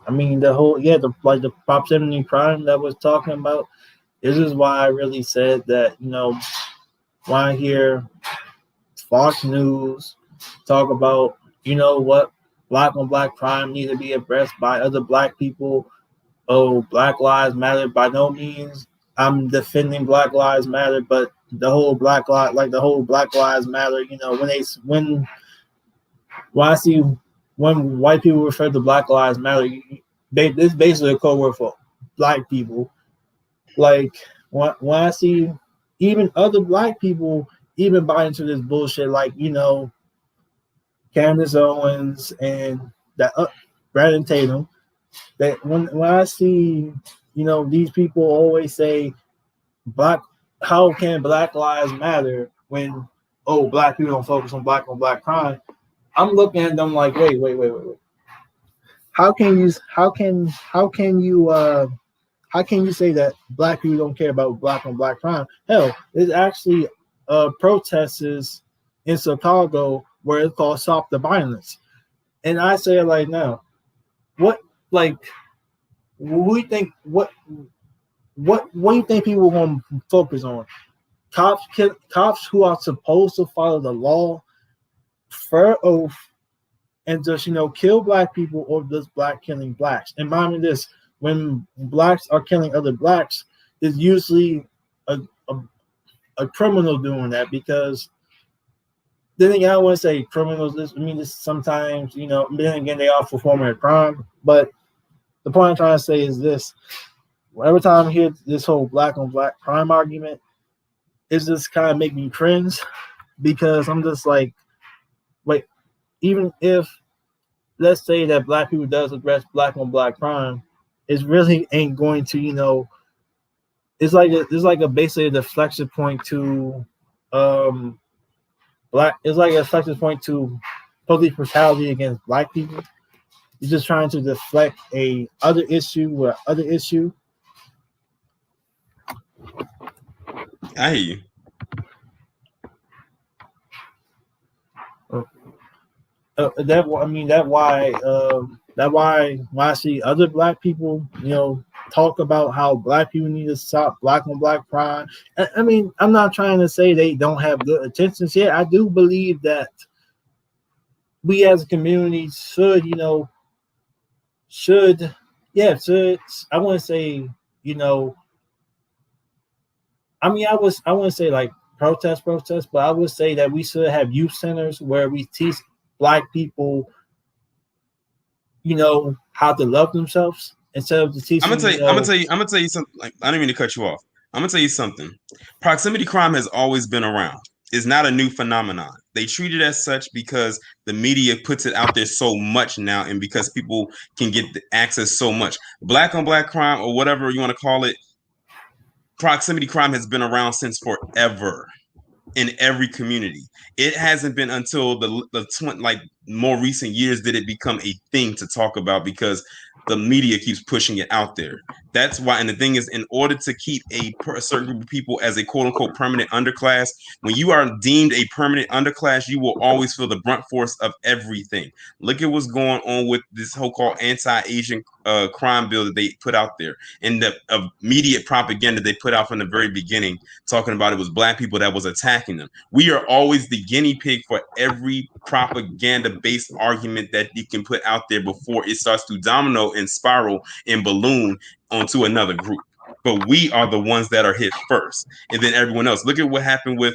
I mean, the proximity crime that was talking about. This is why I really said that, when I hear Fox News talk about, what black on black crime need to be addressed by other black people. Oh, Black Lives Matter. By no means I'm defending Black Lives Matter, but the whole Black Lives Matter, when I see when white people refer to Black Lives Matter, it's basically a code word for black people. Like when I see even other black people even buy into this bullshit, like Candace Owens and that Brandon Tatum. That when I see these people always say black, how can Black Lives Matter when black people don't focus on black crime? I'm looking at them like wait. How can you say that black people don't care about black on black crime? Hell, there's actually protests in Chicago where it's called Stop the Violence. And I say it like now, what like we think what do you think people are going to focus on? Cops who are supposed to follow the law for oath and just kill black people, or just black killing blacks? And mind me this, when blacks are killing other blacks, there's usually a criminal doing that, because then again, I want to say criminals. This sometimes, then again, they are performing a crime. But the point I'm trying to say is this: every time I hear this whole black on black crime argument, it's just kind of make me cringe, because I'm just like, wait, even if let's say that black people does address black on black crime, it really ain't going to, it's like a basically a deflection point to black. It's like a deflection point to police brutality against black people. You're just trying to deflect a other issue with other issue. I hear you. That why when I see other black people, talk about how black people need to stop black on black crime. I mean, I'm not trying to say they don't have good intentions here. I do believe that we as a community should I want to say, I mean, I wouldn't say like protest, but I would say that we should have youth centers where we teach black people how to love themselves instead of to I'm teaching gonna tell you. I'm gonna tell you something. Like, I didn't mean to cut you off. I'm gonna tell you something. Proximity crime has always been around. It's not a new phenomenon. They treat it as such because the media puts it out there so much now, and because people can get the access so much. Black on black crime, or whatever you want to call it, proximity crime has been around since forever in every community. It hasn't been until like more recent years did it become a thing to talk about because the media keeps pushing it out there. That's why, and the thing is, in order to keep a certain group of people as a quote unquote permanent underclass, when you are deemed a permanent underclass, you will always feel the brunt force of everything. Look at what's going on with this whole called anti-Asian crime bill that they put out there, and the immediate propaganda they put out from the very beginning, talking about it was black people that was attacking them. We are always the guinea pig for every propaganda-based argument that you can put out there before it starts to domino and spiral and balloon onto another group. But we are the ones that are hit first, and then everyone else. Look at what happened with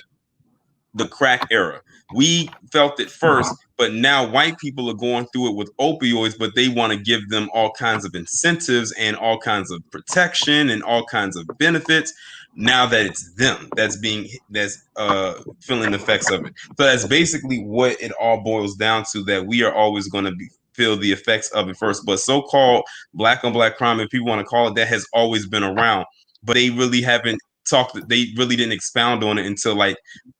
the crack era. We felt it first, but now white people are going through it with opioids, but they want to give them all kinds of incentives and all kinds of protection and all kinds of benefits. Now that it's them that's feeling the effects of it. So that's basically what it all boils down to, that we are always going to feel the effects of it first. But so-called black on black crime, if people want to call it that, has always been around, but they really haven't they really didn't expound on it until like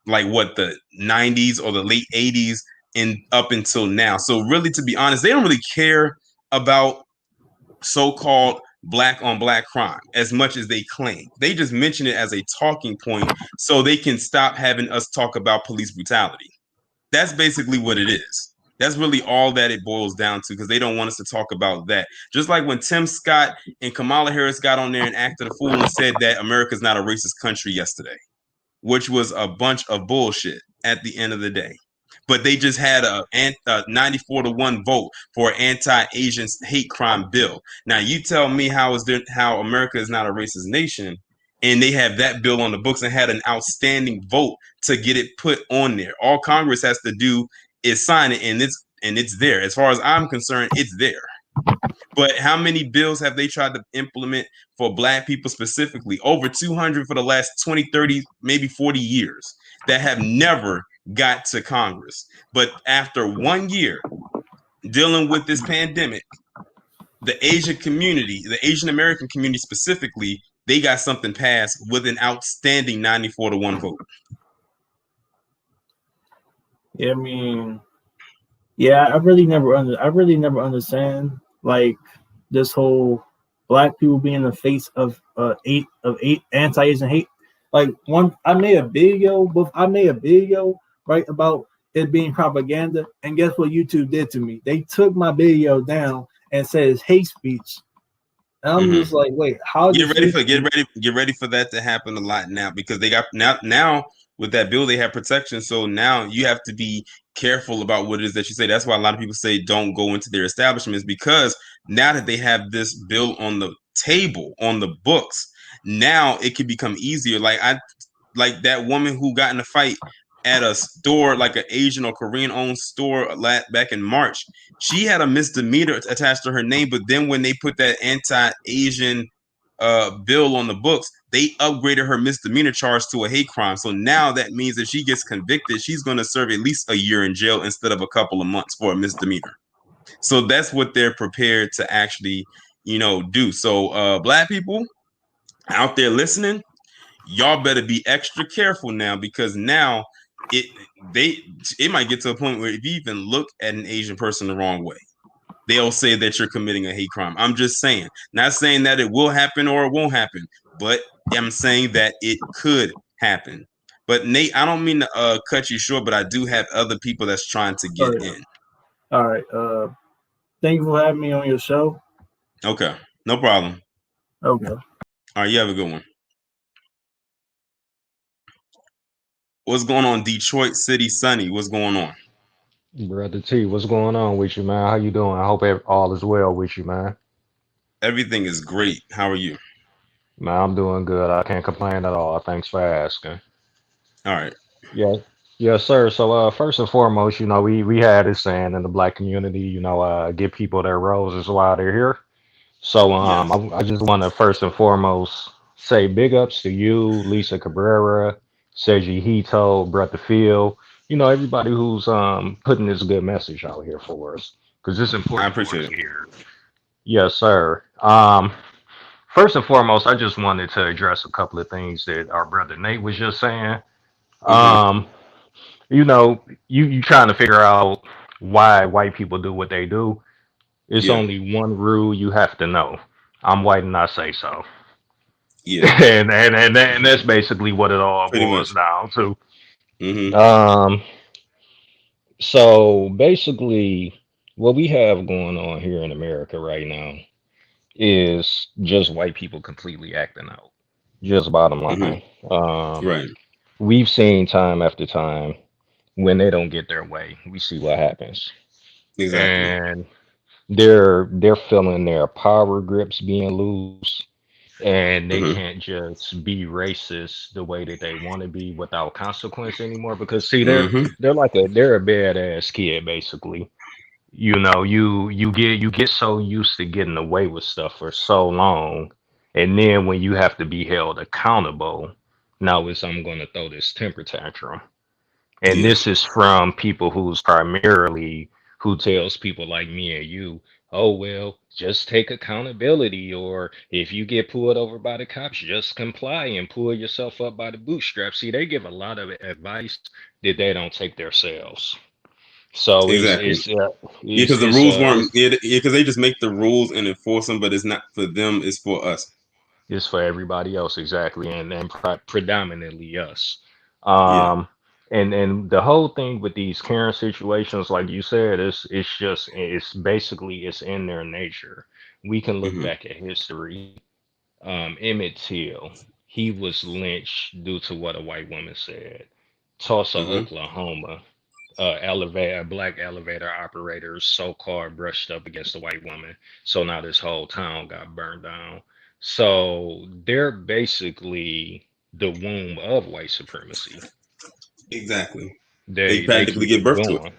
what, the 90s or the late 80s and up until now. So really, to be honest, they don't really care about so-called black on black crime as much as they claim. They just mention it as a talking point so they can stop having us talk about police brutality. That's basically what it is. That's really all that it boils down to, because they don't want us to talk about that. Just like when Tim Scott and Kamala Harris got on there and acted a fool and said that America's not a racist country yesterday, which was a bunch of bullshit at the end of the day. But they just had a 94-1 vote for an anti-Asian hate crime bill. Now you tell me how America is not a racist nation, and they have that bill on the books and had an outstanding vote to get it put on there. All Congress has to do is sign it, and it's there. As far as I'm concerned, it's there. But how many bills have they tried to implement for black people specifically? Over 200 for the last 20, 30, maybe 40 years that have never got to Congress. But after 1 year dealing with this pandemic, the Asian community, the Asian American community specifically, they got something passed with an outstanding 94-1 vote. Yeah, I mean, yeah, I really never understand like this whole black people being the face of eight anti-Asian hate. Like I made a video right about it being propaganda, and guess what YouTube did to me? They took my video down and said it's hate speech. And I'm just like, wait, how get ready for that to happen a lot now, because they got now with that bill they have protection. So now you have to be careful about what it is that you say. That's why a lot of people say don't go into their establishments, because now that they have this bill on the table, on the books, now it can become easier. Like that woman who got in a fight at a store, like an Asian or Korean owned store back in March. She had a misdemeanor attached to her name, but then when they put that anti-Asian bill on the books, they upgraded her misdemeanor charge to a hate crime. So now that means if she gets convicted, she's going to serve at least a year in jail instead of a couple of months for a misdemeanor. So that's what they're prepared to actually, do. So black people out there listening, y'all better be extra careful now, because now it might get to a point where if you even look at an Asian person the wrong way, they'll say that you're committing a hate crime. I'm just saying, not saying that it will happen or it won't happen, but I'm saying that it could happen. But Nate, I don't mean to cut you short, but I do have other people that's trying to get in. All right. Thank you for having me on your show. Okay, no problem. Okay. All right, you have a good one. What's going on, Detroit City Sunny? What's going on? Brother T, what's going on with you, man? How you doing? I hope all is well with you, man. Everything is great. How are you? Man, I'm doing good. I can't complain at all. Thanks for asking. All right. Yeah. Yes, sir. So, first and foremost, we had this saying in the black community, give people their roses while they're here. So, Yes, I just want to first and foremost say big ups to you, Lisa Cabrera, Seji Hito, Brother Phil, everybody who's putting this good message out here for us, because it's I important for appreciate us it. to hear. Yes, sir. First and foremost, I just wanted to address a couple of things that our brother Nate was just saying. Hmm. Um, you trying to figure out why white people do what they do. It's Yeah, only one rule you have to know. I'm white and I say so. yeah, And that's basically what it all pretty boils much. down to. Hmm. Um, so basically, what we have going on here in America right now is just white people completely acting out. Just bottom Hmm. line. Um, Right. we've seen time after time when they don't get their way, we see what happens. Exactly. And they're feeling their power grips being loose, and they Hmm. can't just be racist the way that they want to be without consequence anymore, because see Hmm. they're a badass kid basically. You get so used to getting away with stuff for so long, and then when you have to be held accountable, now it's I'm going to throw this temper tantrum. And Yeah. this is from people who's primarily who tells people like me and you, oh well, just take accountability, or if you get pulled over by the cops, just comply and pull yourself up by the bootstraps. See, they give a lot of advice that they don't take themselves. So Exactly. Yeah, because the rules weren't. it's Yeah, because they just make the rules and enforce them, but it's not for them. It's for us. it's for everybody else exactly, and predominantly us. Yeah. Um, and the whole thing with these Karen situations, like you said, it's basically it's in their nature. We can look Hmm. back at history. Emmett Till, he was lynched due to what a white woman said. Tulsa, Hmm. Oklahoma, black elevator operators so-called brushed up against a white woman. So now this whole town got burned down. So they're basically the womb of white supremacy. Exactly. They They practically keep give it birth to it. going.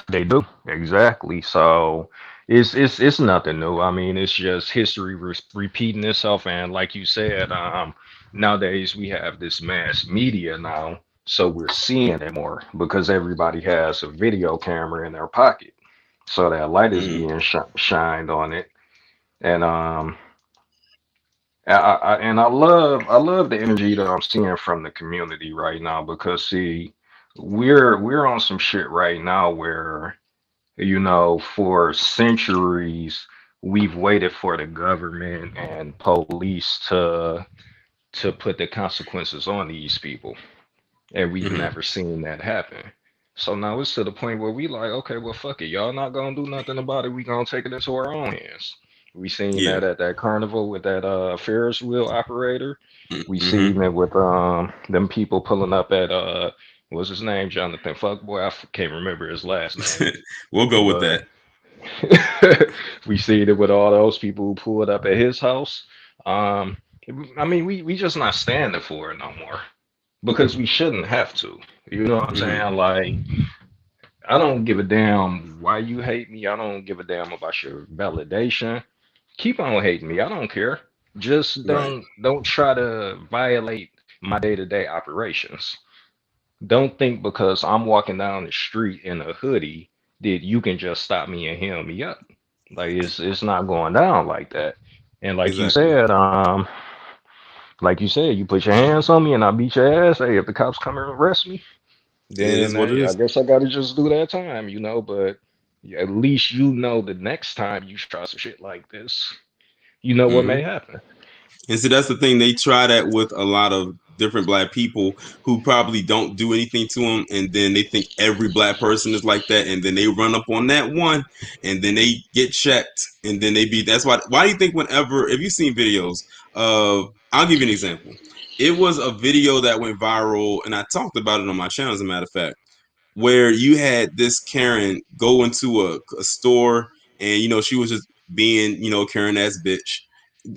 They do exactly. So it's nothing new. I mean, it's just history repeating itself. And like you said, nowadays we have this mass media now, so we're seeing it more because everybody has a video camera in their pocket, so that light is Hmm. being shined on it. And I love the energy that I'm seeing from the community right now, because see, we're on some shit right now where for centuries, we've waited for the government and police to put the consequences on these people, and we've Hmm. never seen that happen. So now it's to the point where we like, okay, well, fuck it, y'all not gonna do nothing about it. We gonna take it into our own hands. We seen Yeah. that at that carnival with that Ferris wheel operator. We Hmm. seen it with them people pulling up at what's his name, Jonathan Fuckboy. Can't remember his last name, We'll go with but that. we seen it with all those people who pulled up at his house. Um, I mean, we just not standing for it no more because we shouldn't have to. You know what I'm Hmm. saying? Like, I don't give a damn why you hate me. I don't give a damn about your validation. Keep on hating me. I don't care. Just Right. don't try to violate my day-to-day operations. Don't think because I'm walking down the street in a hoodie that you can just stop me and heal me up. Like it's not going down like that. And Exactly. like you said, you put your hands on me and I beat your ass. Hey, if the cops come and arrest me, It is then what it I is. guess I gotta just do that time. But at least the next time you try some shit like this, you know what may Hmm. happen. And so that's the thing. They try that with a lot of different black people who probably don't do anything to them, and then they think every black person is like that, and then they run up on that one, and then they get checked, and then they be. That's why. Why do you think whenever if you've seen videos of, I'll give you an example. It was a video that went viral, and I talked about it on my channel, as a matter of fact, where you had this Karen go into a store, and she was just being Karen ass bitch,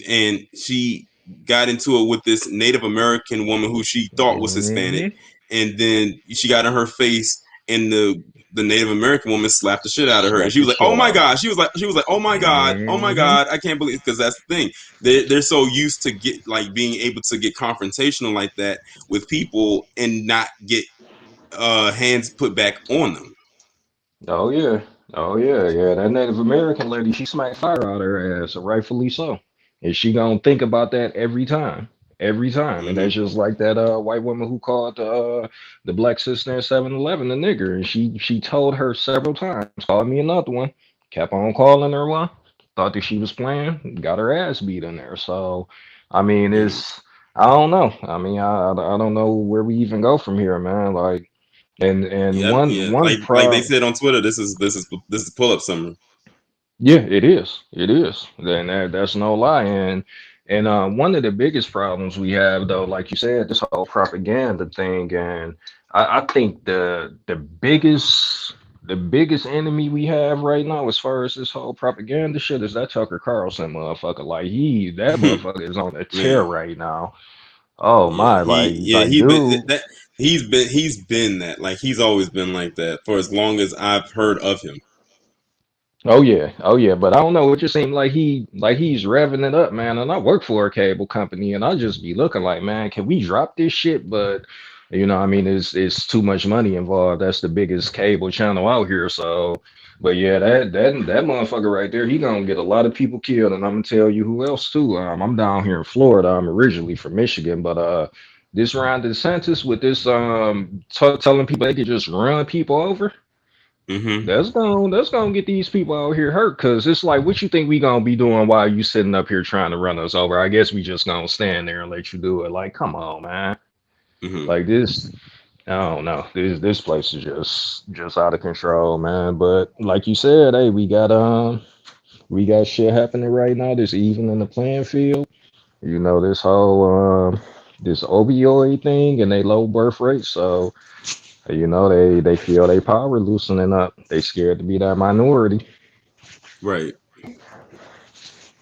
and she got into it with this Native American woman who she thought was Hispanic, Hmm. and then she got in her face, and the Native American woman slapped the shit out of her, and she was like, "Oh my god!" She was like, "Oh my god, oh my god!" I can't believe, because that's the thing. They're so used to being able to get confrontational like that with people and not get hands put back on them. Oh yeah. Oh yeah, yeah. That Native American lady, she smacked fire out of her ass, rightfully so. And she gonna think about that every time. Every time. And Mm-hmm. that's just like that white woman who called the black sister in 7-Eleven a nigger. And she told her several times, called me another one, kept on calling her one, thought that she was playing, got her ass beat in there. So I mean Mm-hmm. it's I don't know. I mean I don't know where we even go from here, man. Like and Yep, one yeah. one Like they problem. said on Twitter, this is pull up summer. Yeah, it is. It is. Then that's no lie. And one of the biggest problems we have, though, like you said, this whole propaganda thing, and I think the biggest enemy we have right now, as far as this whole propaganda shit, is that Tucker Carlson motherfucker. Like that motherfucker is on a tear Man, right now. Oh yeah, my, like he's been dude. that he's been that, like, he's always been like that for as long as I've heard of him. Oh yeah, but I don't know. It just seemed like he's revving it up, man. And I work for a cable company, and I just be looking like, man, can we drop this shit? But I mean, it's too much money involved. That's the biggest cable channel out here. So, but yeah, that motherfucker right there, he gonna get a lot of people killed. And I'm gonna tell you who else too. I'm down here in Florida. I'm originally from Michigan, but this Ron DeSantis with this telling people they could just run people over. Hmm. That's gonna get these people out here hurt, because it's like, what you think we gonna be doing while you sitting up here trying to run us over? I guess we just gonna stand there and let you do it. Like, come on, man. Hmm. Like this, I don't know. This place is just out of control, man. But like you said, hey, we got shit happening right now. This even in the playing field. This whole this opioid thing and they low birth rate. So they feel they power loosening up. They scared to be that minority. Right.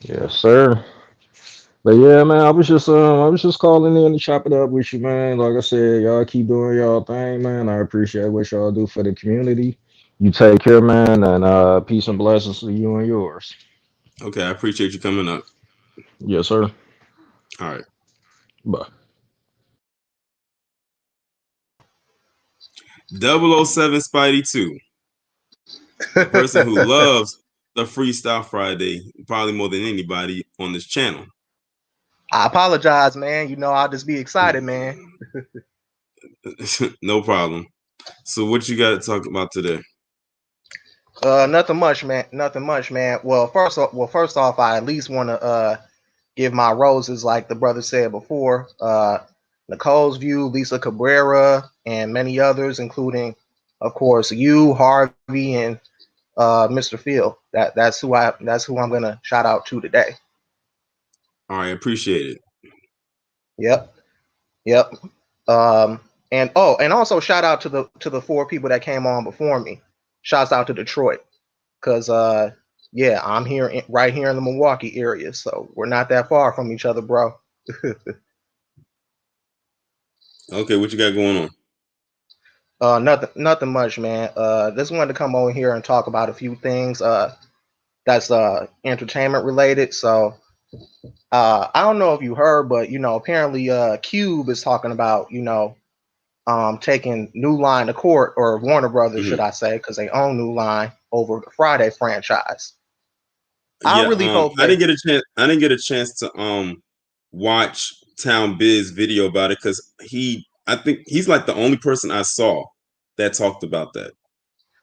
Yes, sir. But yeah, man, I was just calling in to chop it up with you, man. Like I said, y'all keep doing y'all thing, man. I appreciate what y'all do for the community. You take care, man, and peace and blessings to you and yours. Okay, I appreciate you coming up. Yes, sir. All right. Bye. 007 Spidey 2, the person who loves the Freestyle Friday probably more than anybody on this channel. I apologize, man. I'll just be excited, man. No problem. So what you got to talk about today? Nothing much, man. Nothing much, man. First off, I at least want to give my roses, like the brother said before. Nicole's View, Lisa Cabrera, and many others, including, of course, you, Harvey, and Mr. Phil. That's who I'm gonna shout out to today. All right, appreciate it. Yep, yep. Um, and also shout out to the four people that came on before me. Shouts out to Detroit, because yeah, I'm right here in the Milwaukee area, so we're not that far from each other, bro. Okay, what you got going on? Nothing much, man. Just wanted to come over here and talk about a few things that's entertainment related. So I don't know if you heard, but apparently Cube is talking about taking New Line to court, or Warner Brothers, should Hmm. I say, because they own New Line, over the Friday franchise. I Yeah, really hope I they. didn't get a chance. I didn't get a chance to watch Town Biz video about it, because I think he's like the only person I saw that talked about that.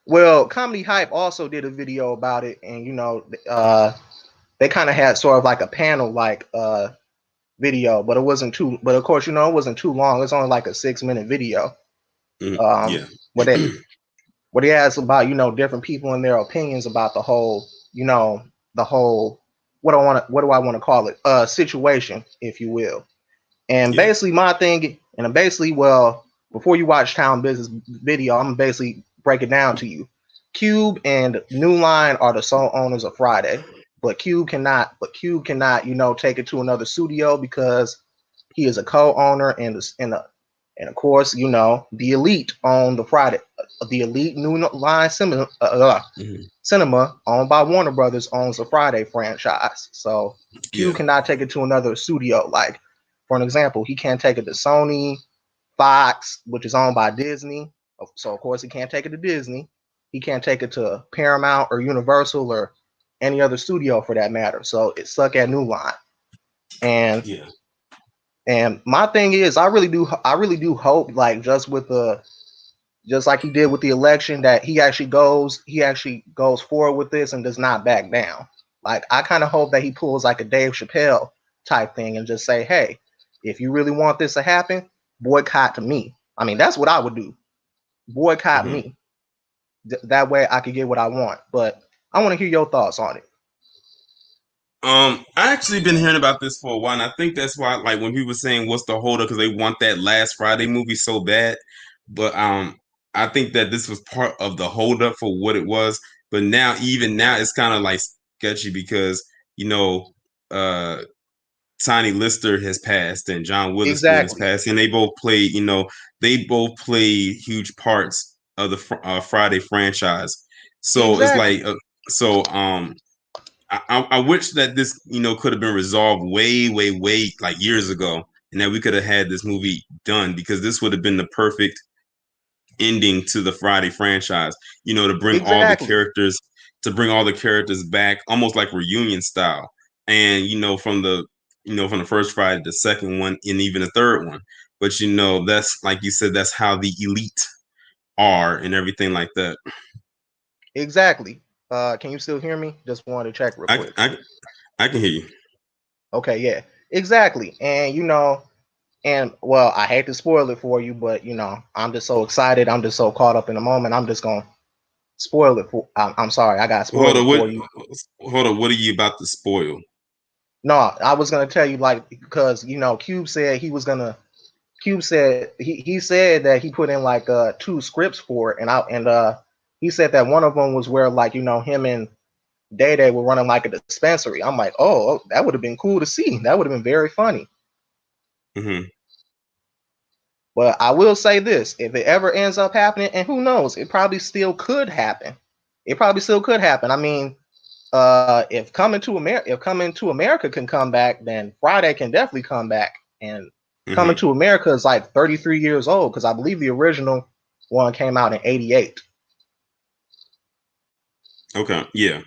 Well, Comedy Hype also did a video about it, and they kind of had sort of like a panel like video, but it wasn't too. But of course, it wasn't too long. It's only like a 6-minute video. Yeah. What they asked about different people and their opinions about the whole what do I want to call it, situation, if you will. And Yeah. basically my thing, and basically, well, before you watch Town Business video, I'm basically break it down to you. Cube and New Line are the sole owners of Friday, but Cube cannot take it to another studio because he is a co-owner and And of course, you know, the Elite on the Friday, the Elite New Line Cinema owned by Warner Brothers owns the Friday franchise. So Q Yeah. cannot take it to another studio. Like, for an example, he can't take it to Sony, Fox, which is owned by Disney. So of course he can't take it to Disney. He can't take it to Paramount or Universal or any other studio for that matter. So it's stuck at New Line. And Yeah. and my thing is, I really do hope, like, just like he did with the election, that he actually goes forward with this and does not back down. Like, I kind of hope that he pulls like a Dave Chappelle type thing and just say, hey, if you really want this to happen, boycott to me. I mean, that's what I would do. Boycott me. That way I could get what I want. But I want to hear your thoughts on it. I actually been hearing about this for a while, and I think that's why, like, when people were saying what's the holdup, because they want that last Friday movie so bad. But I think that this was part of the holdup for what it was. But now, even now, it's kind of like sketchy because, you know, Tiny Lister has passed and John Witherspoon has Exactly. passed, and they both played huge parts of the Friday franchise. So it's Exactly. like, I wish that this, could have been resolved way, way, way, like years ago, and that we could have had this movie done, because this would have been the perfect ending to the Friday franchise. To bring all the Exactly. characters, back, almost like reunion style, and from the first Friday, the second one, and even the third one. But that's, like you said, that's how the elite are and everything like that. Exactly. Can you still hear me? Just wanted to check real quick. I can hear you. Okay, yeah, exactly. And well, I hate to spoil it for you, but I'm just so excited. I'm just so caught up in the moment. I'm just gonna spoil it for. I'm sorry, I got spoiled it for you. Hold on, what are you about to spoil? No, I was gonna tell you, like, because Cube said he was gonna. Cube said he said that he put in like 2 scripts for it, and he said that one of them was where, like, him and Day Day were running like a dispensary. I'm like, oh, that would have been cool to see. That would have been very funny. Mm-hmm. But I will say this: if it ever ends up happening, and who knows, it probably still could happen. It probably still could happen. I mean, if Coming to America can come back, then Friday can definitely come back. And Coming to America is like 33 years old, because I believe the original one came out in '88. Okay, yeah.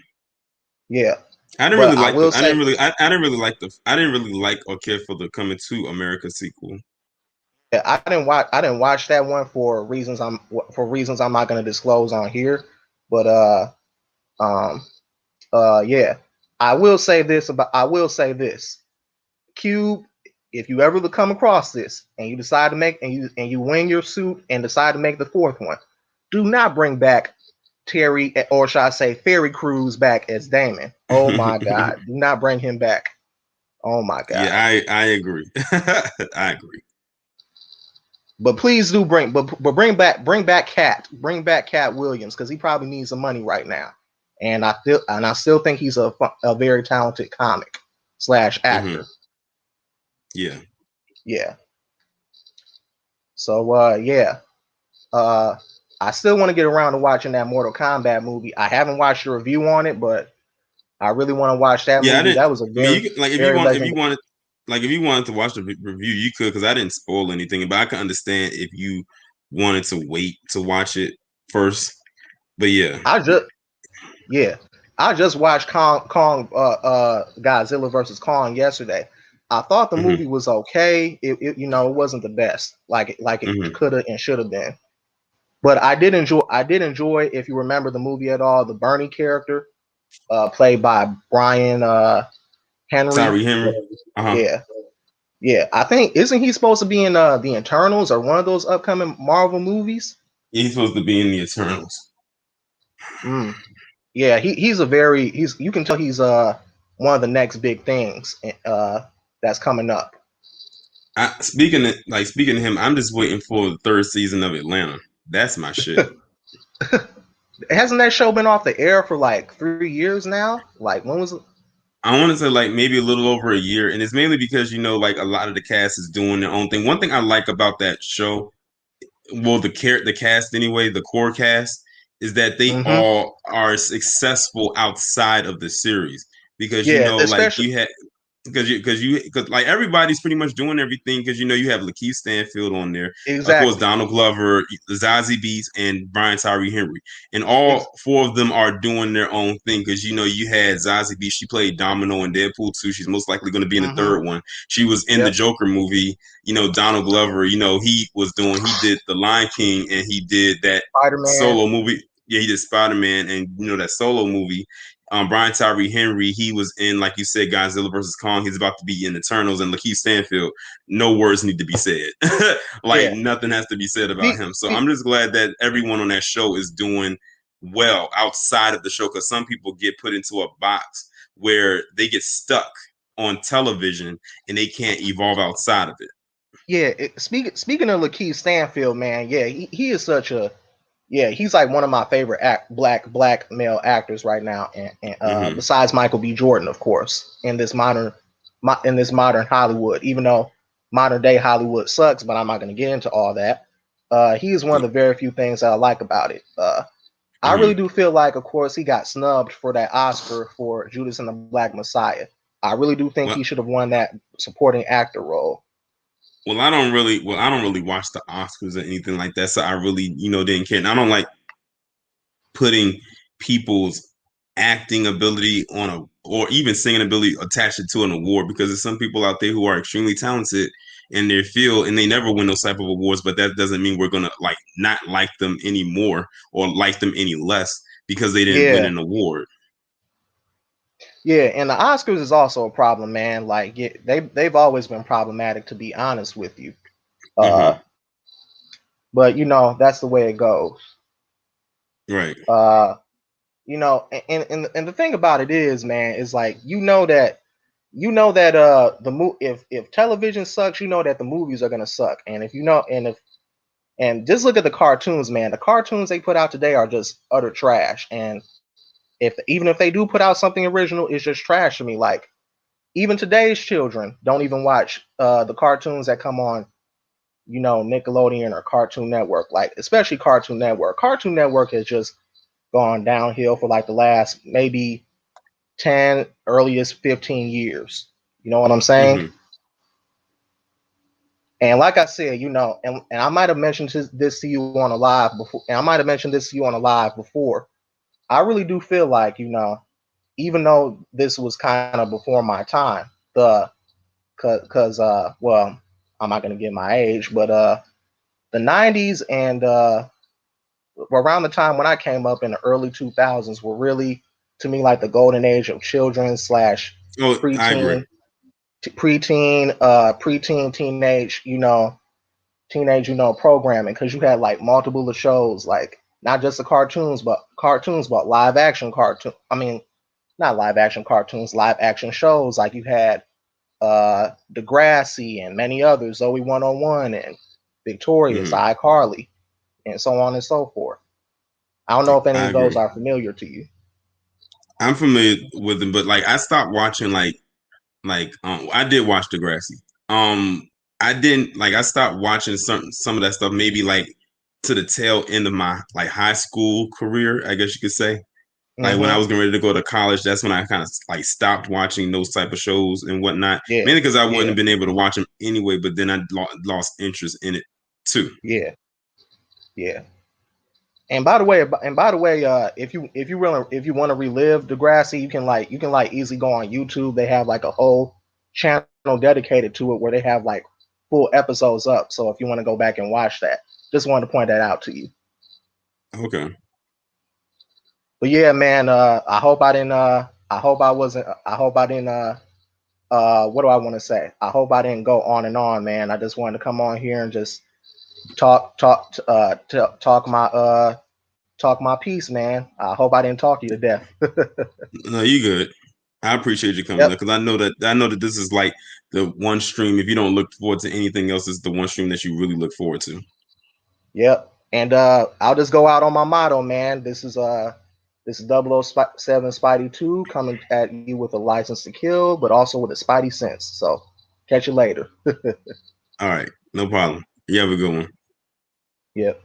Yeah. I didn't But really like I will the. I say, didn't really. I didn't really like the. I didn't really like or care for the Coming to America sequel. yeah, I didn't watch that one for reasons I'm not going to disclose on here. But yeah, I will say this. Cube, if you ever come across this and you decide to make and you win your suit and decide to make the 4th one, do not bring back Terry, or should I say Ferry Crews, back as Damon. Oh my God, do not bring him back. Oh my God. Yeah, I agree. I agree. But please do bring back Cat Williams, because he probably needs some money right now, and I still think he's a very talented comic / actor. Yeah. Yeah. So yeah, I still want to get around to watching that Mortal Kombat movie. I haven't watched a review on it, but I really want to watch that movie. I didn't. That was a very, if you wanted to watch the review, you could, because I didn't spoil anything. But I can understand if you wanted to wait to watch it first. But yeah, I just watched Godzilla versus Kong yesterday. I thought the movie was okay. It wasn't the best, like it could have and should have been. But I did enjoy, if you remember the movie at all, the Bernie character, played by Brian Henry. Sorry, Henry. Yeah. I think, isn't he supposed to be in the Eternals or one of those upcoming Marvel movies? He's supposed to be in the Eternals. Yeah, you can tell he's one of the next big things that's coming up. Speaking of him, I'm just waiting for the 3rd season of Atlanta. That's my shit. Hasn't that show been off the air for like 3 years now? Like, when was it? I want to say like maybe a little over a year, and it's mainly because like a lot of the cast is doing their own thing. One thing I like about that show, well, the cast anyway, the core cast, is that they Mm-hmm. all are successful outside of the series because Yeah, like especially you had because like everybody's pretty much doing everything because you have Lakeith Stanfield on there, of course exactly. Donald Glover, Zazie Beetz, and Brian Tyree Henry, and Ex- all four of them are doing their own thing because you had Zazie Beetz, she played Domino in Deadpool 2, she's most likely going to be in the mm-hmm. third one. She was in the Yep. Joker movie. Donald Glover, he did The Lion King, and he did that Spider-Man. solo movie. Yeah, he did Spider-Man, and that solo movie. Brian Tyree Henry, he was in, like you said, Godzilla versus Kong. He's about to be in Eternals, and Lakeith Stanfield. No words need to be said. Like Yeah. nothing has to be said about Speak, him. So speak, I'm just glad that everyone on that show is doing well outside of the show, because some people get put into a box where they get stuck on television and they can't evolve outside of it. yeah. Speaking of Lakeith Stanfield, man, yeah, he is such a yeah. He's like one of my favorite black male actors right now, and Mm-hmm. besides Michael B. Jordan, of course, in this modern Hollywood. Even though modern day Hollywood sucks, but I'm not going to get into all that. He is one of the very few things that I like about it. I really Mm-hmm. do feel like, of course, he got snubbed for that Oscar for Judas and the Black Messiah. I really do think Well, he should have won that supporting actor role. I don't really watch the Oscars or anything like that, so I really, didn't care. And I don't like putting people's acting ability on a or even singing ability attached it to an award, because there's some people out there who are extremely talented in their field and they never win those type of awards, but that doesn't mean we're gonna like not like them anymore or like them any less because they didn't win Yeah, an award. yeah, and the Oscars is also a problem, man. Like they've always been problematic, to be honest with you. Uh, Mm-hmm. but that's the way it goes. Right. Uh, and the thing about it is, man, is like if television sucks, that the movies are gonna suck. And and just look at the cartoons, man. The cartoons they put out today are just utter trash. And even if they do put out something original, it's just trash to me. Like even today's children don't even watch the cartoons that come on, Nickelodeon or Cartoon Network. Like especially Cartoon Network. Cartoon Network has just gone downhill for like the last maybe 10, earliest 15 years. You know what I'm saying? Mm-hmm. And like I said, and I might have mentioned this to you on a live before, and I might have mentioned this to you on a live before. I really do feel like, even though this was kind of before my time, well, I'm not gonna give my age, but the 90s and around the time when I came up in the early 2000s were really to me like the golden age of children slash Oh, I agree. preteen preteen, teenage, programming, because you had like multiple of shows, like not just the cartoons, but live action cartoon. I mean, not live action cartoons, live action shows. Like you had Degrassi and many others, Zoe 101 and Victorious, Mm-hmm. iCarly, and so on and so forth. I don't know if any I of those agree. are familiar to you. I'm familiar with them, but like I stopped watching I did watch Degrassi. I didn't like I stopped watching some of that stuff maybe like to the tail end of my like high school career, I guess you could say. Like when I Mm-hmm. was getting ready to go to college, that's when I kind of like stopped watching those type of shows and whatnot. Yeah, Mainly because I wouldn't yeah, have been able to watch them anyway. But then I lost interest in it too. yeah, yeah. And by the way, if you want to relive Degrassi, you can easily go on YouTube. They have like a whole channel dedicated to it where they have like full episodes up. So if you want to go back and watch that, just wanted to point that out to you. Okay. But yeah, man, I hope I didn't I hope I wasn't I hope I didn't what do I want to say? I hope I didn't go on and on, man. I just wanted to come on here and just talk my piece, man. I hope I didn't talk you to death. No, you good. I appreciate you coming up Yep, because I know that this is like the one stream. If you don't look forward to anything else, it's the one stream that you really look forward to. yep. And I'll just go out on my motto, man. This is This is 007 Spidey 2 coming at you with a license to kill, but also with a Spidey sense. So catch you later. All right, no problem. You have a good one. Yep.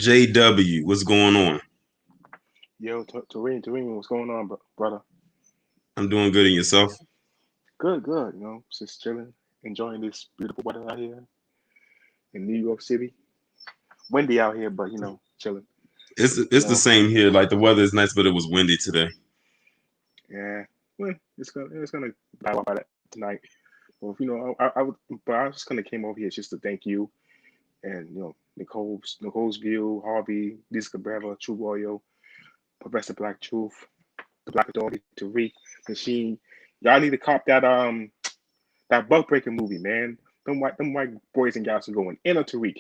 JW, what's going on? Yo, Tareen, what's going on, brother? I'm doing good, in yourself? Good. You know, just chilling, enjoying this beautiful weather out here in New York City. Windy out here, but you know, chilling. It's You the know, same here. Like the weather is nice, but it was windy today. yeah. Well, it's gonna die off by that tonight. Well, you know, but I just kind of came over here just to thank you and you know Nicole's View, Harvey, Lisa Cabrera, True Royal, Professor Black Truth, the Black Authority, Tariq, Machine. Y'all need to cop that Buck Breaker movie, man. Them white boys and gals are going in on Tariq.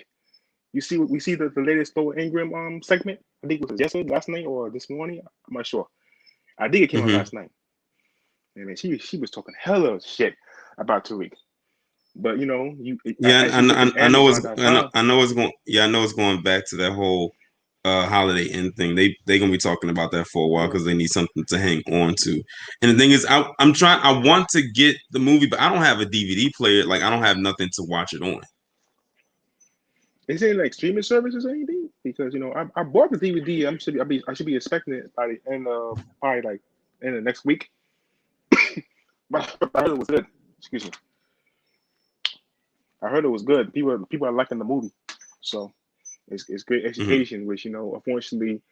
You see we see the latest Lower Ingram segment. I think it was yesterday, last night, or this morning. I'm not sure. I think it came out Hmm. last night. And man, she was talking hella shit about Tariq. But you know, Yeah, as you look at I know it's Amazon.com, I know it's going. Yeah, I know it's going back to that whole Holiday Inn thing. They gonna be talking about that for a while yeah. because they need something to hang on to. And the thing is, I'm trying. I want to get the movie, but I don't have a DVD player. Like I don't have nothing to watch it on. Is it like streaming services or anything? Because you know, I bought the DVD. I should be expecting it by the end of probably like in the next week. But I heard it was good. Excuse me. I heard it was good. People are liking the movie, so it's great Hmm. education. Which you know, unfortunately,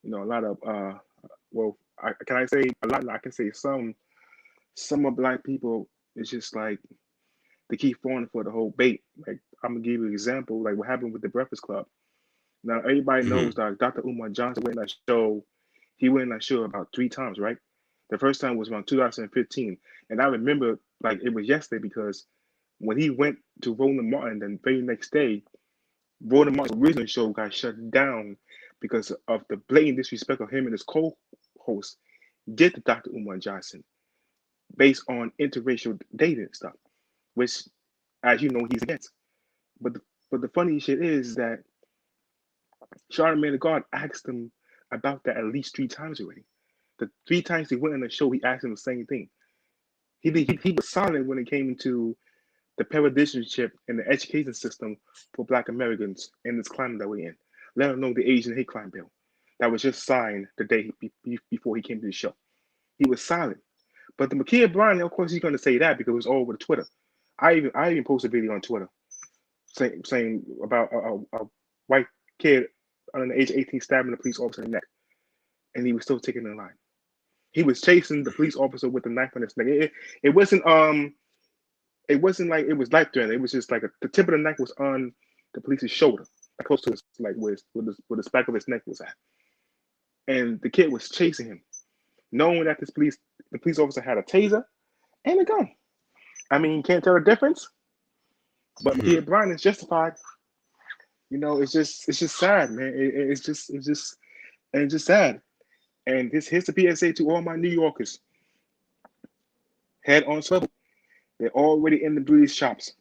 you know, a lot of well, can I say a lot? I can say some of black people. It's just like they keep falling for the whole bait. Like I'm gonna give you an example, like what happened with the Breakfast Club. Now everybody Hmm. knows that Dr. Umar Johnson went on that show. He went on that show about 3 times, right? The first time was around 2015, and I remember like it was yesterday because when he went to Roland Martin, the very next day, Roland Martin's original show got shut down because of the blatant disrespect of him and his co-host did to Dr. Umar Johnson based on interracial dating and stuff, which, as you know, he's against. But the funny shit is that Charlamagne the God asked him about that at least 3 times already. The 3 times he went on the show, he asked him the same thing. He was silent when it came to the paradiddleship in the education system for Black Americans in this climate that we're in. Let alone the Asian hate crime bill that was just signed the day before he came to the show. He was silent. But the McKee Bryan, of course, he's going to say that because it was all over Twitter. I even posted a video on Twitter saying about a white kid under the age of 18 stabbing a police officer in the neck, and he was still taking the line. He was chasing the police officer with a knife on his neck. It wasn't like it was life threatening. It was just like the tip of the knife was on the police's shoulder, like close to his like where the back of his neck was at, and the kid was chasing him, knowing that the police officer had a taser and a gun. I mean, you can't tell the difference, but Hmm. McKee Bryan is justified. You know, it's just sad, man. It's just sad. And here's the PSA to all my New Yorkers: head on swivel. They're already in the booty shops.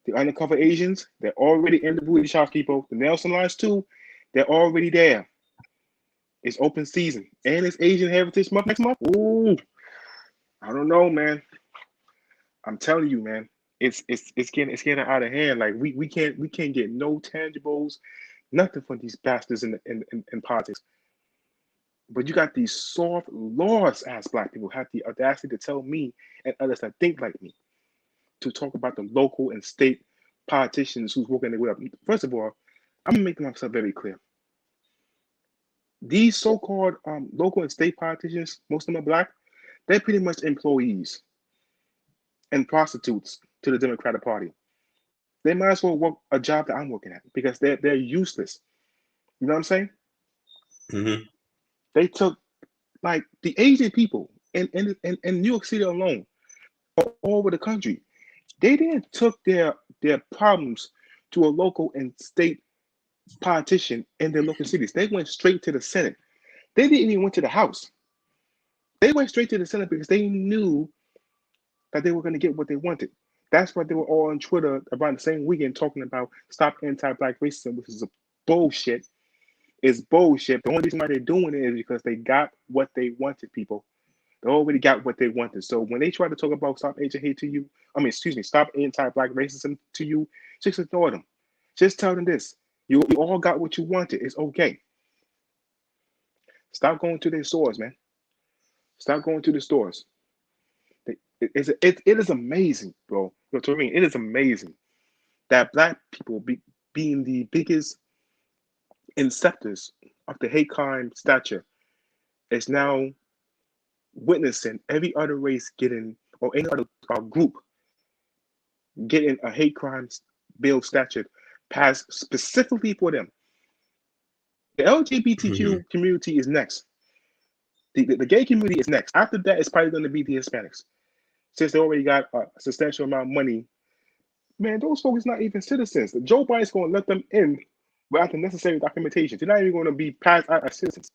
The undercover Asians, they're already in the booty shops, people. The nail salons too, they're already there. It's open season, and it's Asian Heritage Month next month. Ooh, I don't know, man. I'm telling you, man. It's getting out of hand. Like we can't get no tangibles, nothing from these bastards in politics. But you got these soft laws ass black people have the audacity to tell me and others that think like me to talk about the local and state politicians who's working their way up. First of all, I'm gonna make myself very clear. These so-called local and state politicians, most of them are black, they're pretty much employees and prostitutes to the Democratic Party. They might as well work a job that I'm working at because they're useless. You know what I'm saying? Hmm. They took like the Asian people in New York City alone, all over the country. They didn't took their problems to a local and state politician in their local cities. They went straight to the Senate. They didn't even went to the House. They went straight to the center because they knew that they were going to get what they wanted. That's why they were all on Twitter around the same weekend talking about stop anti-black racism, which is a bullshit. It's bullshit. The only reason why they're doing it is because they got what they wanted, people. They already got what they wanted. So when they try to talk about stop Asian hate to you, stop anti-black racism to you, just ignore them. Just tell them this. You all got what you wanted. It's okay. Stop going to their stores, man. Stop going to the stores. It is amazing, bro. You know what I mean? It is amazing that black people being the biggest inceptors of the hate crime stature is now witnessing every other race getting, or any other group getting a hate crime bill statute passed specifically for them. The LGBTQ community is next. The gay community is next. After that, it's probably going to be the Hispanics. Since they already got a substantial amount of money, man, those folks not even citizens. Joe Biden's going to let them in without the necessary documentation. They're not even going to be passed out as citizens.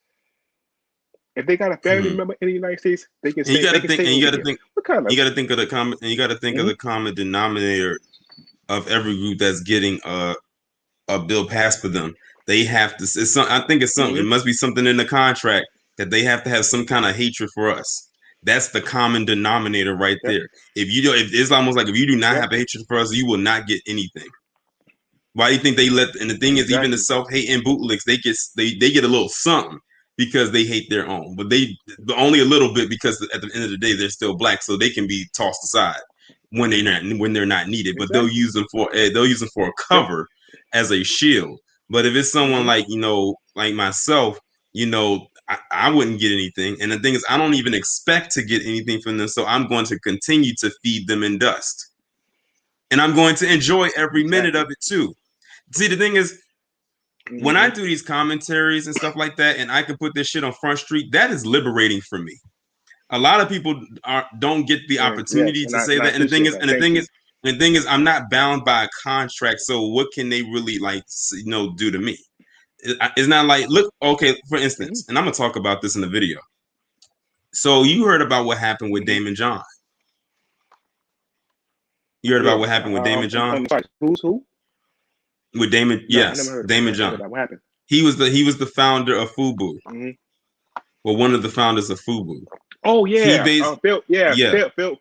If they got a family member in the United States, they can stay. You got to think. You got to think. You got to think of the common. And you got to think of the common denominator of every group that's getting a bill passed for them. They have to. I think it's something. It must be something in the contract that they have to have some kind of hatred for us. That's the common denominator right there. If it's almost like if you do not have a hatred for us, you will not get anything. Why do you think they let? And the thing is, even the self-hating bootlegs, they get a little something because they hate their own, but only a little bit because at the end of the day they're still black, so they can be tossed aside when they're not needed. But they'll use them for a cover as a shield. But if it's someone like like myself, I wouldn't get anything. And the thing is, I don't even expect to get anything from them. So I'm going to continue to feed them in dust. And I'm going to enjoy every minute of it too. See, the thing is, when I do these commentaries and stuff like that, and I can put this shit on Front Street, that is liberating for me. A lot of people don't get the opportunity to say that. And the thing is, I'm not bound by a contract. So what can they really do to me? It's not like, look, okay, for instance, and I'm going to talk about this in the video. So you heard about what happened with Damon John. You heard about what happened with Damon John? Who? With Damon, yes, Damon John. What happened? He was the founder of FUBU. Well, one of the founders of FUBU. Oh yeah, Phil.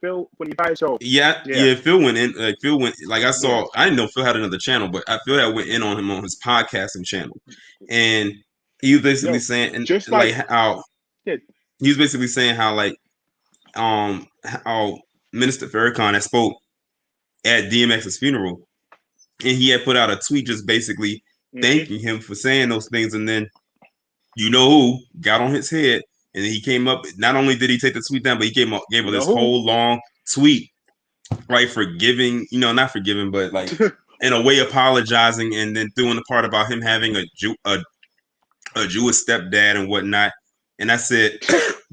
Phil when he died, show. Yeah. Phil went in. I saw. I didn't know Phil had another channel, but I feel that went in on him on his podcasting channel, and he was basically saying, and just how he was basically saying how how Minister Farrakhan had spoke at DMX's funeral, and he had put out a tweet just basically thanking him for saying those things, and then who got on his head. And then he came up. Not only did he take the tweet down, but he gave up this whole long tweet, right? Forgiving, not forgiving, but in a way apologizing, and then doing the part about him having a Jewish stepdad and whatnot. And I said,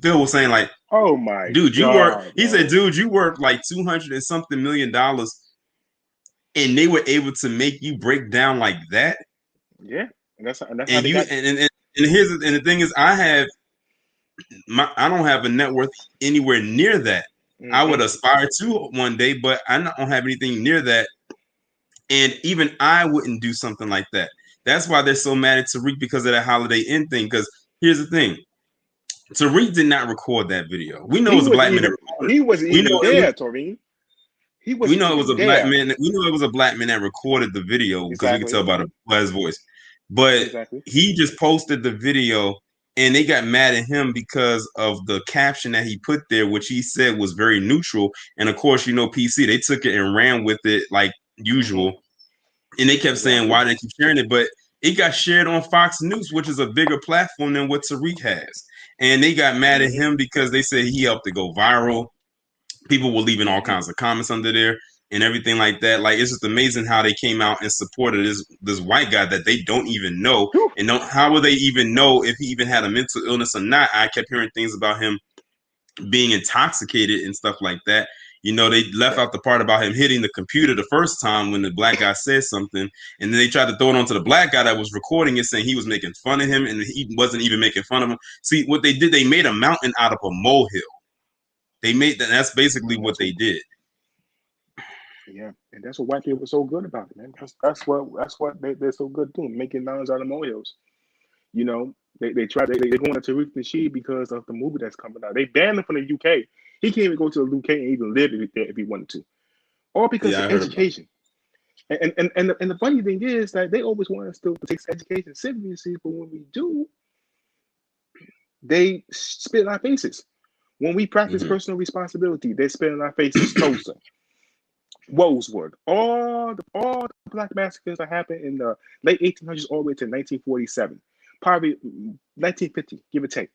Phil was saying "Oh my dude, you work." He said, "Dude, you work like $200 and something million, and they were able to make you break down like that." Yeah, and that's and the thing is, I don't have a net worth anywhere near that. I would aspire to one day, but I don't have anything near that. And even I wouldn't do something like that. That's why they're so mad at Tariq because of that Holiday Inn thing. Because here's the thing. Tariq did not record that video. We know it was a black man that recorded it. He wasn't even there, Toreen. We know it was a black man. We know it was a black man that recorded the video because we could tell by his voice. But he just posted the video. And they got mad at him because of the caption that he put there, which he said was very neutral. And of course, PC, they took it and ran with it like usual. And they kept saying, why they keep sharing it? But it got shared on Fox News, which is a bigger platform than what Tariq has. And they got mad at him because they said he helped to go viral. People were leaving all kinds of comments under there and everything like that. It's just amazing how they came out and supported this white guy that they don't even know. And how will they even know if he even had a mental illness or not? I kept hearing things about him being intoxicated and stuff like that. You know, they left out the part about him hitting the computer the first time when the black guy said something, and then they tried to throw it onto the black guy that was recording it, saying he was making fun of him, and he wasn't even making fun of him. See, what they did, they made a mountain out of a molehill. They made that. That's basically what they did. Yeah, and that's what white people are so good about, man. That's what they're so good doing, making mountains out of molehills. You know, they try they going to Tariq Nasheed because of the movie that's coming out. They banned him from the UK. He can't even go to the UK and even live if he wanted to, all because Yeah, of I heard about it. education. And the funny thing is that they always want us to take education seriously, but when we do, they spit in our faces. When we practice personal responsibility, they spit in our faces. Tulsa, Woolsworth, all the black massacres that happened in the late 1800s all the way to 1947, probably 1950, give or take.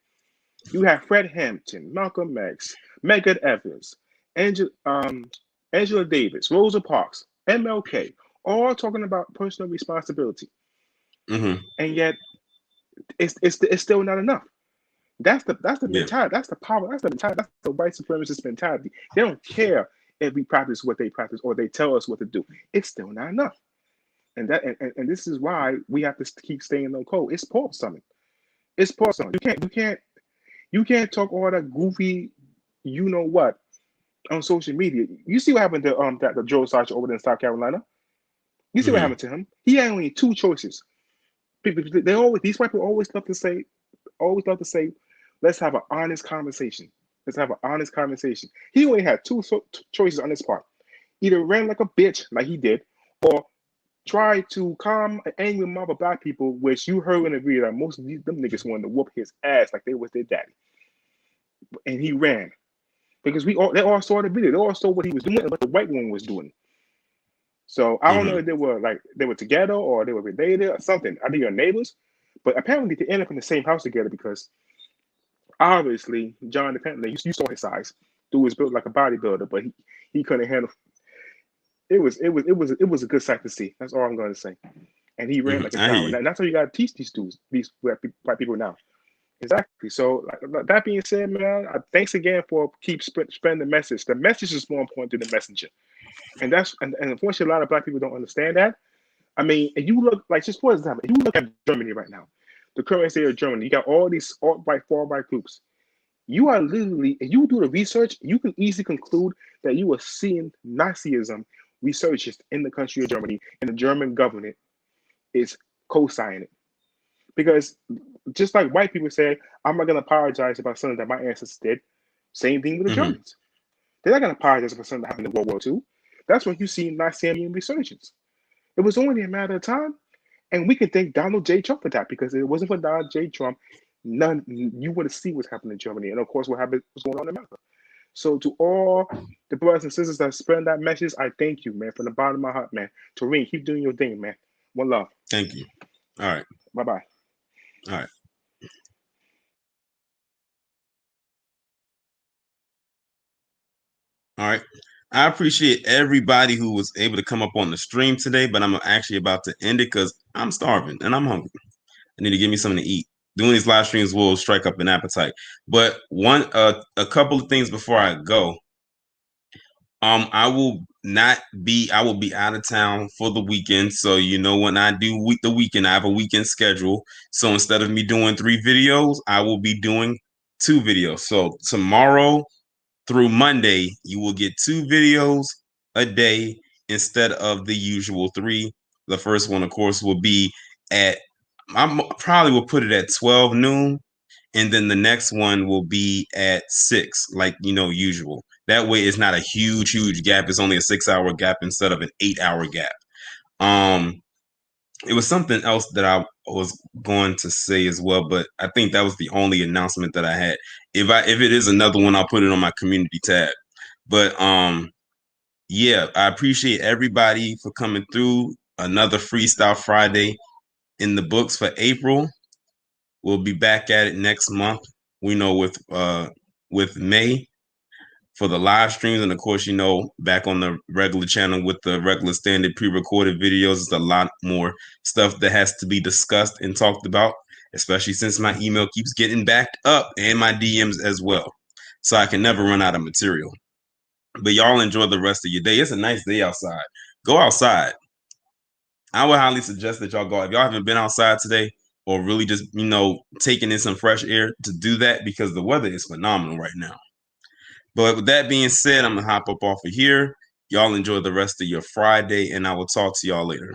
You have Fred Hampton, Malcolm X, Medgar Evers, Angela Davis, Rosa Parks, MLK, all talking about personal responsibility, Mm-hmm. and yet it's still not enough. That's the Yeah. mentality. That's the power. That's the mentality. That's the white supremacist mentality. They don't care if we practice what they practice or they tell us what to do. It's still not enough. And this is why we have to keep staying on code. It's Paul summon. It's Paul summon. You can't talk all that goofy, you know what, on social media. You see what happened to the Joe Sacha over there in South Carolina. You see what happened to him. He had only two choices. These white people always love to say, let's have an honest conversation. Let's have an honest conversation. He only had two choices on his part. Either ran like a bitch, like he did, or try to calm an angry mob of black people, which you heard in the video that most of them niggas wanted to whoop his ass like they was their daddy. And he ran. Because they all saw the video. They all saw what he was doing and what the white one was doing. So I don't know if they were together or they were related or something. I think they're neighbors. But apparently they ended up in the same house together because obviously John Pentley, you saw his size. Dude was built like a bodybuilder, but he couldn't handle. It was a good sight to see. That's all I'm going to say. And he ran like a coward. And that's how you got to teach these dudes, these white people now. Exactly. So that being said, man, thanks again for keep spreading the message. The message is more important than the messenger, and unfortunately a lot of black people don't understand that. I mean, if you look like, just for example, if you look at Germany right now, the current state of Germany, you got all these alt-right, far-right groups. You are literally, if you do the research, you can easily conclude that you are seeing Nazism researchers in the country of Germany, and the German government is co-signing it. Because just like white people say, I'm not going to apologize about something that my ancestors did. Same thing with the Germans. They're not going to apologize about something that happened in World War II. That's when you see Nazi resurgence. It was only a matter of time. And we can thank Donald J. Trump for that, because if it wasn't for Donald J. Trump, you would have seen what's happening in Germany. And of course, what's going on in America. So to all the brothers and sisters that spread that message, I thank you, man, from the bottom of my heart, man. Tareen, keep doing your thing, man. One love. Thank you. All right. Bye-bye. All right. All right. I appreciate everybody who was able to come up on the stream today, but I'm actually about to end it because I'm starving and I'm hungry. I need to give me something to eat. Doing these live streams will strike up an appetite. But a couple of things before I go. I will be out of town for the weekend. So, when I do the weekend, I have a weekend schedule. So instead of me doing 3 videos, I will be doing 2 videos. So tomorrow through Monday, you will get 2 videos a day instead of the usual 3. The first one, of course, will be I probably will put it at 12 noon. And then the next one will be at 6, like, usual. That way it's not a huge gap. It's only a 6-hour gap instead of an 8-hour gap. It was something else that I was going to say as well, but I think that was the only announcement that I had. If it is another one, I'll put it on my community tab. But yeah, I appreciate everybody for coming through. Another Freestyle Friday in the books for April. We'll be back at it next month. We know with May for the live streams, and of course, back on the regular channel with the regular standard pre-recorded videos. There's a lot more stuff that has to be discussed and talked about, especially since my email keeps getting backed up and my DMs as well. So I can never run out of material. But y'all enjoy the rest of your day. It's a nice day outside. Go outside. I would highly suggest that y'all go. If y'all haven't been outside today or really just, taking in some fresh air, to do that, because the weather is phenomenal right now. But with that being said, I'm going to hop up off of here. Y'all enjoy the rest of your Friday, and I will talk to y'all later.